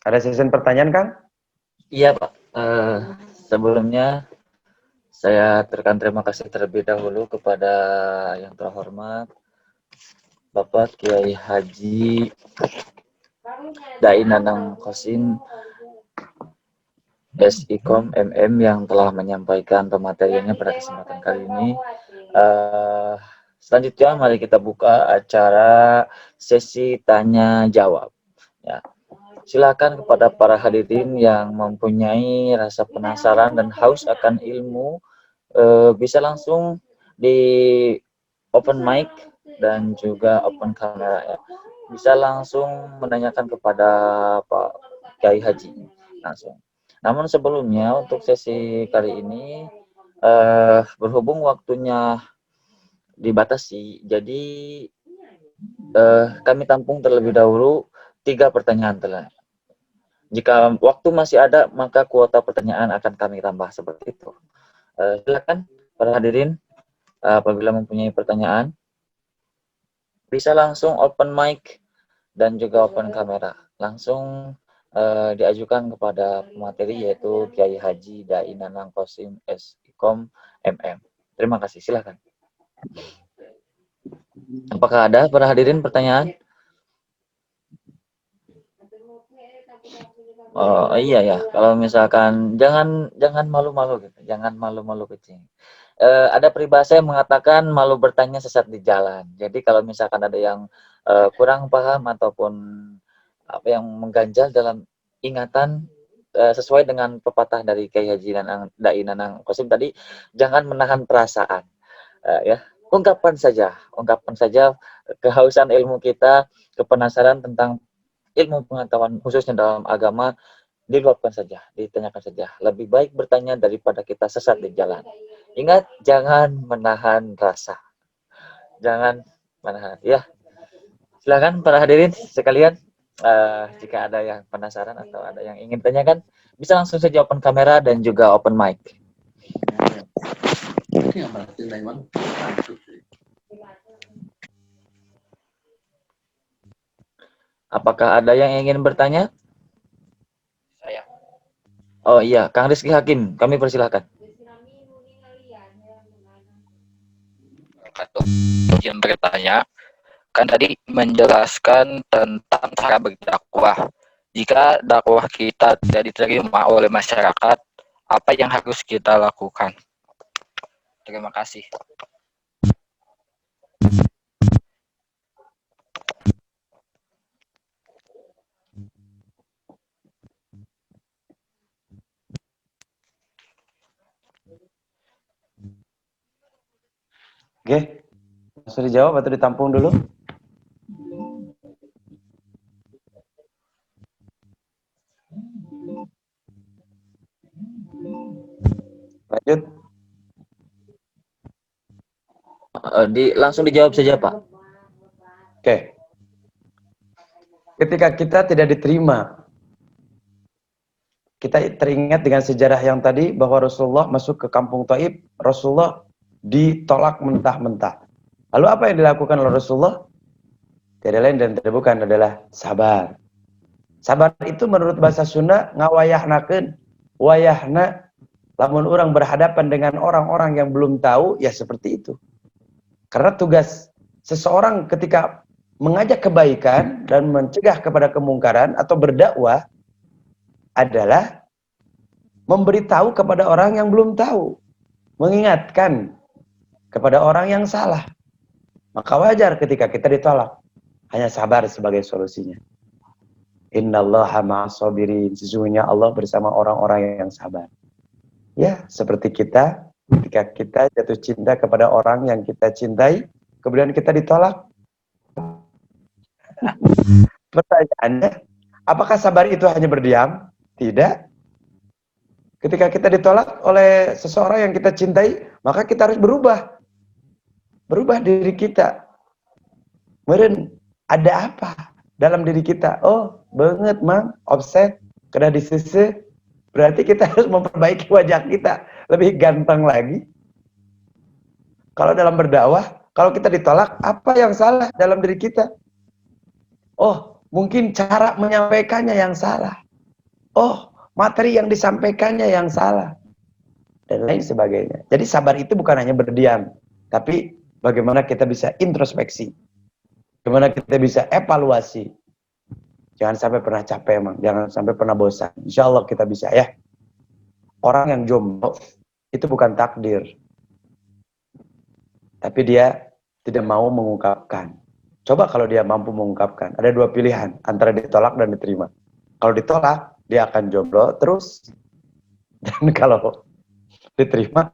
Ada sesi pertanyaan, Kang? Iya, Pak. Sebelumnya saya terima kasih terlebih dahulu kepada yang terhormat Bapak Kiai Haji Dai Nanang Qasim SIKOM MM yang telah menyampaikan pemateriannya pada kesempatan kali ini. Selanjutnya mari kita buka acara sesi tanya jawab. Ya. Silakan kepada para hadirin yang mempunyai rasa penasaran dan haus akan ilmu, bisa langsung di open mic dan juga open kamera ya. Bisa langsung menanyakan kepada Pak Kiai Haji langsung. Namun sebelumnya untuk sesi kali ini berhubung waktunya dibatasi, jadi kami tampung terlebih dahulu 3 pertanyaan telah. Jika waktu masih ada, maka kuota pertanyaan akan kami tambah seperti itu. Silakan para hadirin, apabila mempunyai pertanyaan, bisa langsung open mic dan juga open kamera. Langsung diajukan kepada pemateri yaitu Kiai Haji Dai Nanang Qasim SIKOM MM. Terima kasih, silakan. Apakah ada para hadirin pertanyaan? Oh iya ya, kalau misalkan jangan jangan malu-malu gitu, jangan malu-malu kucing. Ada peribahasa yang mengatakan malu bertanya sesat di jalan. Jadi kalau misalkan ada yang kurang paham ataupun apa yang mengganjal dalam ingatan sesuai dengan pepatah dari Kiai Haji Dai Nanang Qasim tadi, jangan menahan perasaan. Ya, ungkapkan saja kehausan ilmu kita, kepenasaran tentang ilmu pengetahuan khususnya dalam agama, diluapkan saja, ditanyakan saja. Lebih baik bertanya daripada kita sesat di jalan. Ingat, jangan menahan rasa. Jangan menahan. Ya, silakan para hadirin sekalian. Jika ada yang penasaran atau ada yang ingin tanyakan, bisa langsung saja open kamera dan juga open mic. Apakah ada yang ingin bertanya? Saya. Oh iya, Kang Rizky Hakim, kami persilahkan. Izin bertanya, kan tadi menjelaskan tentang cara berdakwah. Jika dakwah kita tidak diterima oleh masyarakat, apa yang harus kita lakukan? Terima kasih. Oke, langsung dijawab atau ditampung dulu? Lanjut. Langsung dijawab saja, Pak. Oke. Ketika kita tidak diterima, kita teringat dengan sejarah yang tadi bahwa Rasulullah masuk ke kampung Taib, Rasulullah ditolak mentah-mentah. Lalu apa yang dilakukan oleh Rasulullah? Tiada lain dan tidak bukan adalah sabar. Sabar itu menurut bahasa Sunda ngawayahnakeun, wayahna lamun orang berhadapan dengan orang-orang yang belum tahu, ya seperti itu. Karena tugas seseorang ketika mengajak kebaikan dan mencegah kepada kemungkaran atau berdakwah adalah memberitahu kepada orang yang belum tahu, mengingatkan kepada orang yang salah. Maka wajar ketika kita ditolak, hanya sabar sebagai solusinya. Innallaha ma'as-sabirin, sesungguhnya Allah bersama orang-orang yang sabar. Ya, seperti kita, ketika kita jatuh cinta kepada orang yang kita cintai, kemudian kita ditolak. Pertanyaannya, apakah sabar itu hanya berdiam? Tidak. Ketika kita ditolak oleh seseorang yang kita cintai, maka kita harus berubah. Berubah diri kita. Meren, ada apa dalam diri kita? Oh, banget, Mang. Offset, kena disese. Berarti kita harus memperbaiki wajah kita. Lebih ganteng lagi. Kalau dalam berdakwah, kalau kita ditolak, apa yang salah dalam diri kita? Oh, mungkin cara menyampaikannya yang salah. Oh, materi yang disampaikannya yang salah. Dan lain sebagainya. Jadi sabar itu bukan hanya berdiam, tapi bagaimana kita bisa introspeksi. Bagaimana kita bisa evaluasi. Jangan sampai pernah capek emang, jangan sampai pernah bosan. Insya Allah kita bisa ya. Orang yang jomblo itu bukan takdir. Tapi dia tidak mau mengungkapkan. Coba kalau dia mampu mengungkapkan. Ada dua pilihan, antara ditolak dan diterima. Kalau ditolak, dia akan jomblo terus. Dan kalau diterima,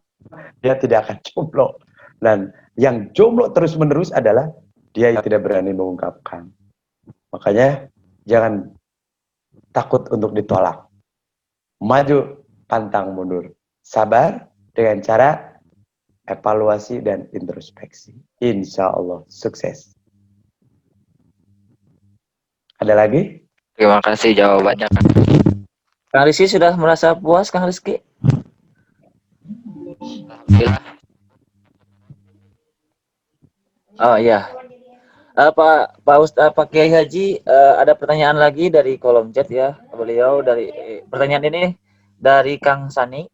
dia tidak akan jomblo. Dan yang jomblo terus-menerus adalah dia yang tidak berani mengungkapkan. Makanya jangan takut untuk ditolak. Maju, pantang mundur. Sabar dengan cara evaluasi dan introspeksi. Insya Allah sukses. Ada lagi? Terima kasih jawabannya. Kang Rizky sudah merasa puas, Kang Rizky? Alhamdulillah. Oh iya. Pak Kiai Haji, ada pertanyaan lagi dari kolom chat ya. Beliau pertanyaan ini dari Kang Sani.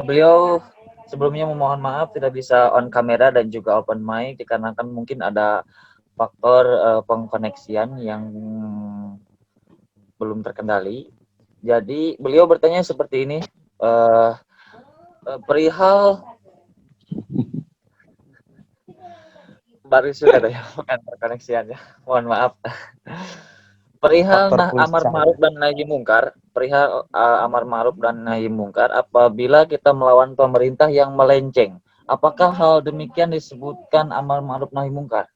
Beliau sebelumnya memohon maaf tidak bisa on kamera dan juga open mic dikarenakan mungkin ada faktor pengkoneksian yang belum terkendali. Jadi beliau bertanya seperti ini, perihal baru sudah ya, bukan perkoneksiannya. Mohon maaf. Perihal Faktor amar pulsa. ma'ruf dan nahi mungkar, perihal amar ma'ruf dan nahi mungkar apabila kita melawan pemerintah yang melenceng. Apakah hal demikian disebutkan amar ma'ruf nahi mungkar?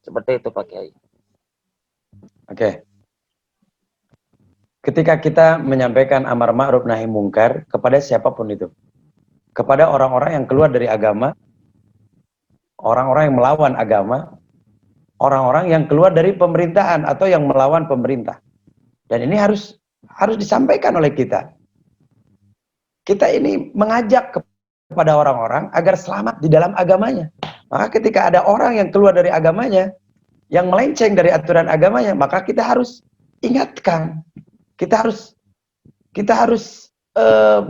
Seperti itu Pak Kiai. Oke. Ketika kita menyampaikan amar ma'ruf nahi mungkar kepada siapapun itu, kepada orang-orang yang keluar dari agama, orang-orang yang melawan agama, orang-orang yang keluar dari pemerintahan atau yang melawan pemerintah. Dan ini harus disampaikan oleh kita. Kita ini mengajak kepada orang-orang agar selamat di dalam agamanya. Maka ketika ada orang yang keluar dari agamanya, yang melenceng dari aturan agamanya, maka kita harus ingatkan. Kita harus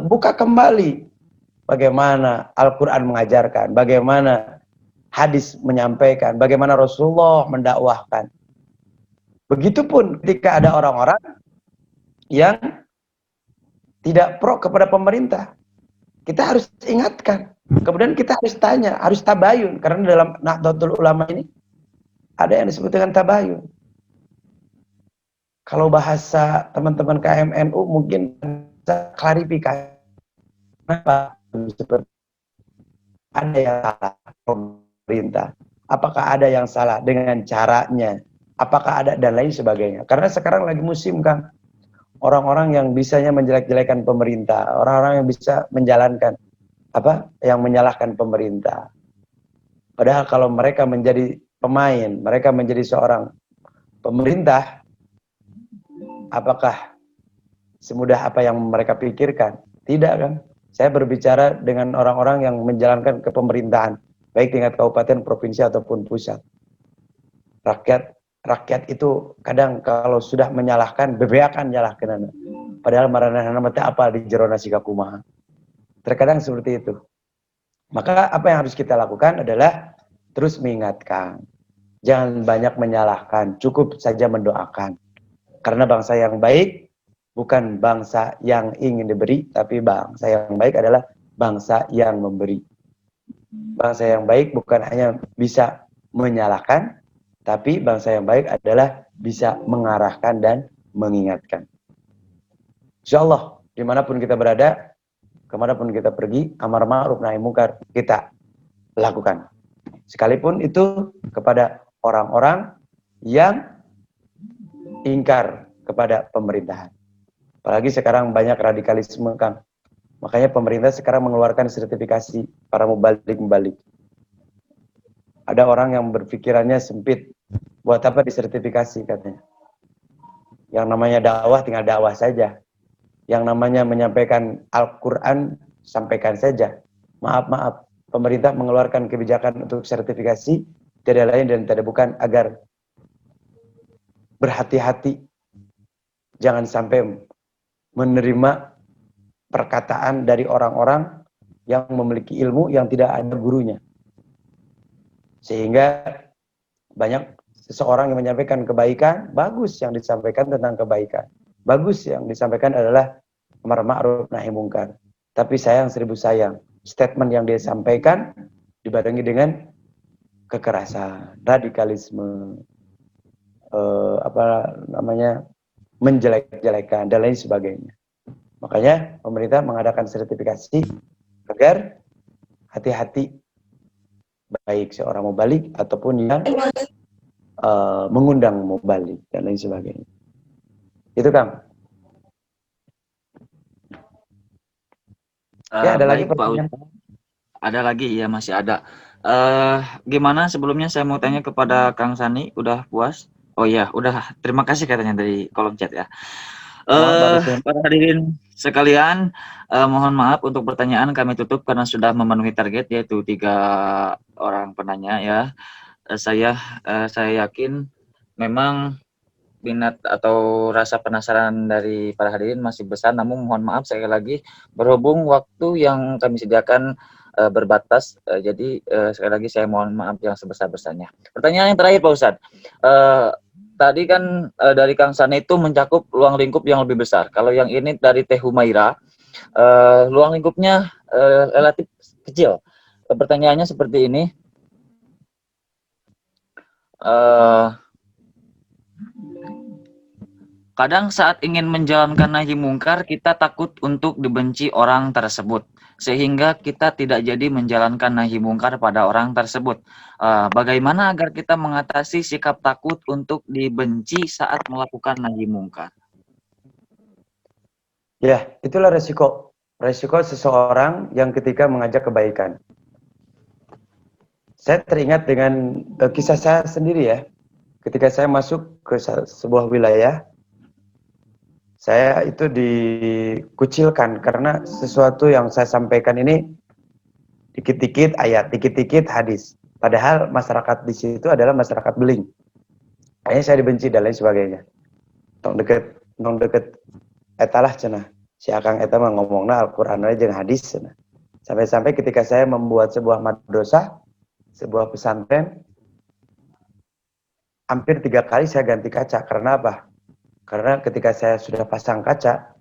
buka kembali bagaimana Al-Quran mengajarkan, bagaimana hadis menyampaikan, bagaimana Rasulullah mendakwahkan. Begitupun ketika ada orang-orang yang tidak pro kepada pemerintah, kita harus ingatkan. Kemudian kita harus tanya, harus tabayun. Karena dalam Nahdlatul Ulama ini ada yang disebut dengan tabayun. Kalau bahasa teman-teman KMNU mungkin bisa klarifikasi. Kenapa seperti ada yang salah pemerintah? Apakah ada yang salah dengan caranya? Apakah ada dan lain sebagainya? Karena sekarang lagi musim, Kang. Orang-orang yang bisanya menjelek-jelekan pemerintah, orang-orang yang bisa menjalankan yang menyalahkan pemerintah. Padahal kalau mereka menjadi pemain, mereka menjadi seorang pemerintah, apakah semudah apa yang mereka pikirkan? Tidak, kan? Saya berbicara dengan orang-orang yang menjalankan kepemerintahan, baik tingkat kabupaten, provinsi ataupun pusat. Rakyat itu kadang kalau sudah menyalahkan, bebeakan nyalahkan. Padahal marana mata apa di jero nasi kakumaha. Terkadang seperti itu. Maka apa yang harus kita lakukan adalah terus mengingatkan. Jangan banyak menyalahkan, cukup saja mendoakan. Karena bangsa yang baik bukan bangsa yang ingin diberi, tapi bangsa yang baik adalah bangsa yang memberi. Bangsa yang baik bukan hanya bisa menyalahkan, tapi bangsa yang baik adalah bisa mengarahkan dan mengingatkan. Insyaallah, dimanapun kita berada, kemanapun kita pergi, amar ma'ruf nahi mungkar kita lakukan. Sekalipun itu kepada orang-orang yang ingkar kepada pemerintahan. Apalagi sekarang banyak radikalisme, Kang. Makanya pemerintah sekarang mengeluarkan sertifikasi para mubalik. Ada orang yang berpikirannya sempit. Buat apa disertifikasi katanya? Yang namanya dakwah tinggal dakwah saja. Yang namanya menyampaikan Al-Quran, sampaikan saja. Maaf, pemerintah mengeluarkan kebijakan untuk sertifikasi, tidak lain dan tidak bukan agar berhati-hati. Jangan sampai menerima perkataan dari orang-orang yang memiliki ilmu yang tidak ada gurunya. Sehingga banyak seseorang yang menyampaikan kebaikan, bagus yang disampaikan tentang kebaikan. Bagus yang disampaikan adalah amar ma'ruf nahi mungkar. Tapi sayang seribu sayang, statement yang dia sampaikan dibarengi dengan kekerasan, radikalisme, menjelek-jelekan dan lain sebagainya. Makanya pemerintah mengadakan sertifikasi agar hati-hati baik seorang mubalik ataupun yang mengundang mubalik dan lain sebagainya. Itu, Kang. Ya, ada lagi pertanyaan? Ada lagi, ya masih ada. Gimana sebelumnya saya mau tanya kepada Kang Sani, udah puas? Oh iya, udah. Terima kasih katanya dari kolom chat ya. Para hadirin sekalian, mohon maaf untuk pertanyaan kami tutup karena sudah memenuhi target yaitu 3 orang penanya ya. Saya yakin memang minat atau rasa penasaran dari para hadirin masih besar, namun mohon maaf sekali lagi berhubung waktu yang kami sediakan berbatas, jadi sekali lagi saya mohon maaf yang sebesar-besarnya. Pertanyaan yang terakhir Pak Ustadz, tadi kan dari Kang Sane itu mencakup ruang lingkup yang lebih besar. Kalau yang ini dari Teh Humaira, ruang lingkupnya relatif kecil. Pertanyaannya seperti ini. Eh, Kadang saat ingin menjalankan nahi mungkar, kita takut untuk dibenci orang tersebut. Sehingga kita tidak jadi menjalankan nahi mungkar pada orang tersebut. Bagaimana agar kita mengatasi sikap takut untuk dibenci saat melakukan nahi mungkar? Ya, itulah resiko. Resiko seseorang yang ketika mengajak kebaikan. Saya teringat dengan kisah saya sendiri ya. Ketika saya masuk ke sebuah wilayah, saya itu dikucilkan karena sesuatu yang saya sampaikan ini dikit-dikit ayat, dikit-dikit hadis. Padahal masyarakat di situ adalah masyarakat beling. Kayaknya saya dibenci dan lain sebagainya. Tong deket etalah cenah. Si akang eta mah ngomongna Al-Qur'an aja jeung hadis cenah. Sampai-sampai ketika saya membuat sebuah madrasah, sebuah pesantren, hampir 3 kali saya ganti kaca. Karena apa? Karena ketika saya sudah pasang kaca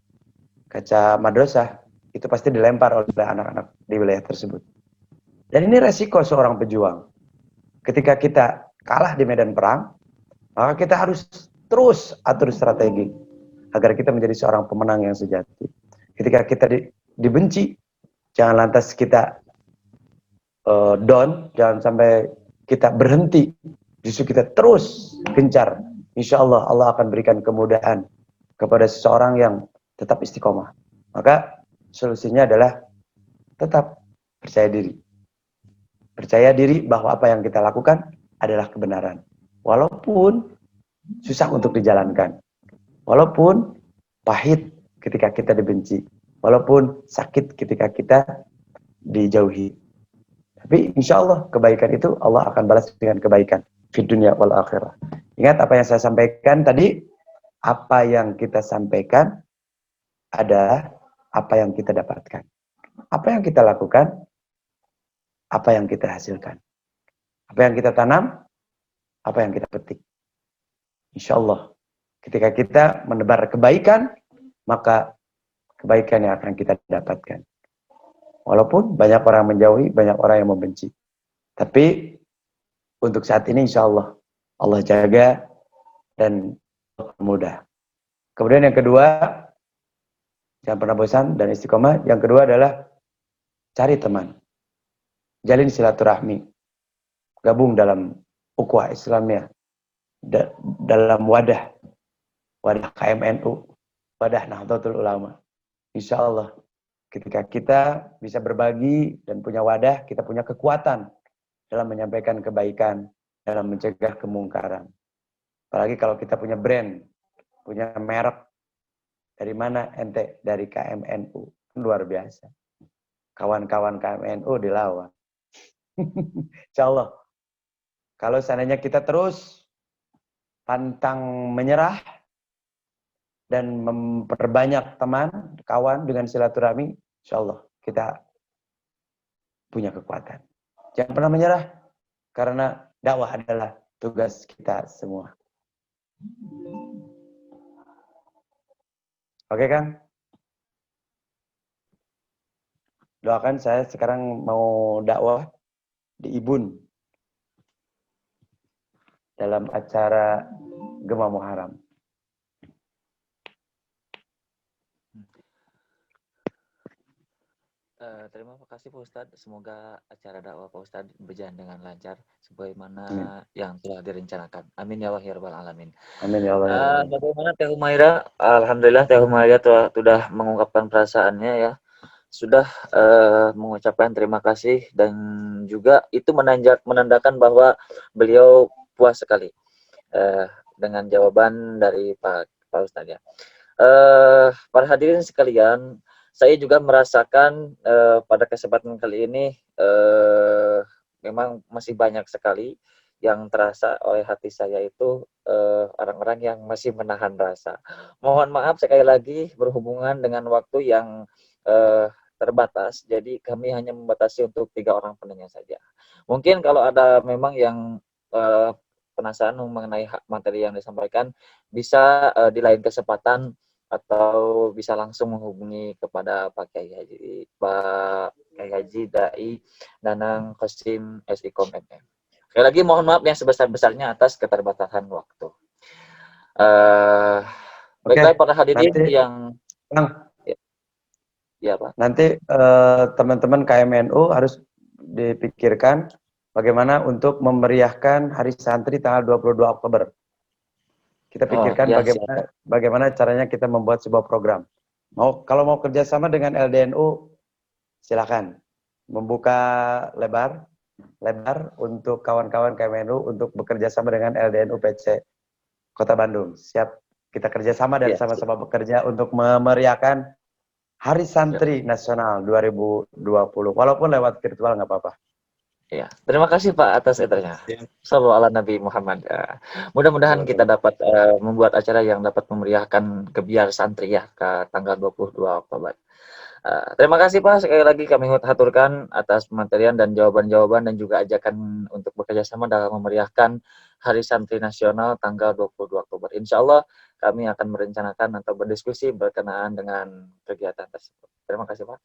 madrasah, itu pasti dilempar oleh anak-anak di wilayah tersebut. Dan ini resiko seorang pejuang. Ketika kita kalah di medan perang, maka kita harus terus atur strategi agar kita menjadi seorang pemenang yang sejati. Ketika kita dibenci, jangan lantas kita down, jangan sampai kita berhenti. Justru kita terus gencar. Insya Allah, Allah akan berikan kemudahan kepada seseorang yang tetap istiqomah. Maka solusinya adalah tetap percaya diri. Percaya diri bahwa apa yang kita lakukan adalah kebenaran. Walaupun susah untuk dijalankan. Walaupun pahit ketika kita dibenci. Walaupun sakit ketika kita dijauhi. Tapi insya Allah kebaikan itu Allah akan balas dengan kebaikan. Di dunia wal akhirah. Ingat apa yang saya sampaikan tadi. Apa yang kita sampaikan adalah apa yang kita dapatkan. Apa yang kita lakukan, apa yang kita hasilkan. Apa yang kita tanam, apa yang kita petik. Insya Allah, ketika kita menebar kebaikan, maka kebaikan yang akan kita dapatkan. Walaupun banyak orang menjauhi, banyak orang yang membenci. Tapi untuk saat ini insya Allah, Allah jaga dan mudah. Kemudian yang kedua, jangan pernah bosan dan istiqomah. Yang kedua adalah cari teman. Jalin silaturahmi. Gabung dalam ukhuwah Islamiyah. Dalam wadah KMNU, wadah Nahdlatul Ulama. Insya Allah, ketika kita bisa berbagi dan punya wadah, kita punya kekuatan dalam menyampaikan kebaikan, dalam mencegah kemungkaran. Apalagi kalau kita punya brand, punya merek. Dari mana ente? Dari KMNU. Luar biasa. Kawan-kawan KMNU dilawan. Insya Allah. Kalau seandainya kita terus pantang menyerah dan memperbanyak teman, kawan dengan silaturahmi, insya Allah kita punya kekuatan. Jangan pernah menyerah, karena dakwah adalah tugas kita semua. Oke Kang? Doakan, saya sekarang mau dakwah di Ibun dalam acara Gema Muharram. Terima kasih Pak Ustadz. Semoga acara dakwah Pak Ustadz berjalan dengan lancar sebagaimana yang telah direncanakan. Amin ya rabbal alamin. Amin ya Allah. Bagaimana Teh Humaira? Alhamdulillah Teh Humaira sudah mengungkapkan perasaannya ya. Sudah mengucapkan terima kasih dan juga itu menandakan bahwa beliau puas sekali dengan jawaban dari Pak Ustadz ya. Para hadirin sekalian, saya juga merasakan pada kesempatan kali ini memang masih banyak sekali yang terasa oleh hati saya itu orang-orang yang masih menahan rasa. Mohon maaf sekali lagi berhubungan dengan waktu yang terbatas, jadi kami hanya membatasi untuk 3 orang pendengar saja. Mungkin kalau ada memang yang penasaran mengenai materi yang disampaikan, bisa di lain kesempatan atau bisa langsung menghubungi kepada Pak Kiai Haji Dai Danang Qasim SIKOM MM. Sekali lagi mohon maaf yang sebesar-besarnya atas keterbatasan waktu. Baiklah para hadirin nanti, yang Bang, ya Pak. nanti teman-teman KMNU harus dipikirkan bagaimana untuk memeriahkan Hari Santri tanggal 22 Oktober. Kita pikirkan Ya, siap. bagaimana caranya kita membuat sebuah program. Kalau mau kerjasama dengan LDNU, silakan membuka lebar untuk kawan-kawan KMNU untuk bekerja sama dengan LDNU PC Kota Bandung. Siap kita kerjasama dan Ya, sama-sama bekerja untuk memeriahkan Hari Santri Nasional 2020. Walaupun lewat virtual nggak apa-apa. Ya, terima kasih Pak atas edarnya. Sallu ala Nabi Muhammad. Mudah-mudahan kita dapat membuat acara yang dapat memeriahkan kebiar santri ya ke tanggal 22 Oktober. Terima kasih Pak, sekali lagi kami haturkan atas pematerian dan jawaban-jawaban dan juga ajakan untuk bekerja sama dalam memeriahkan Hari Santri Nasional tanggal 22 Oktober. Insya Allah kami akan merencanakan atau berdiskusi berkenaan dengan kegiatan tersebut. Terima kasih Pak.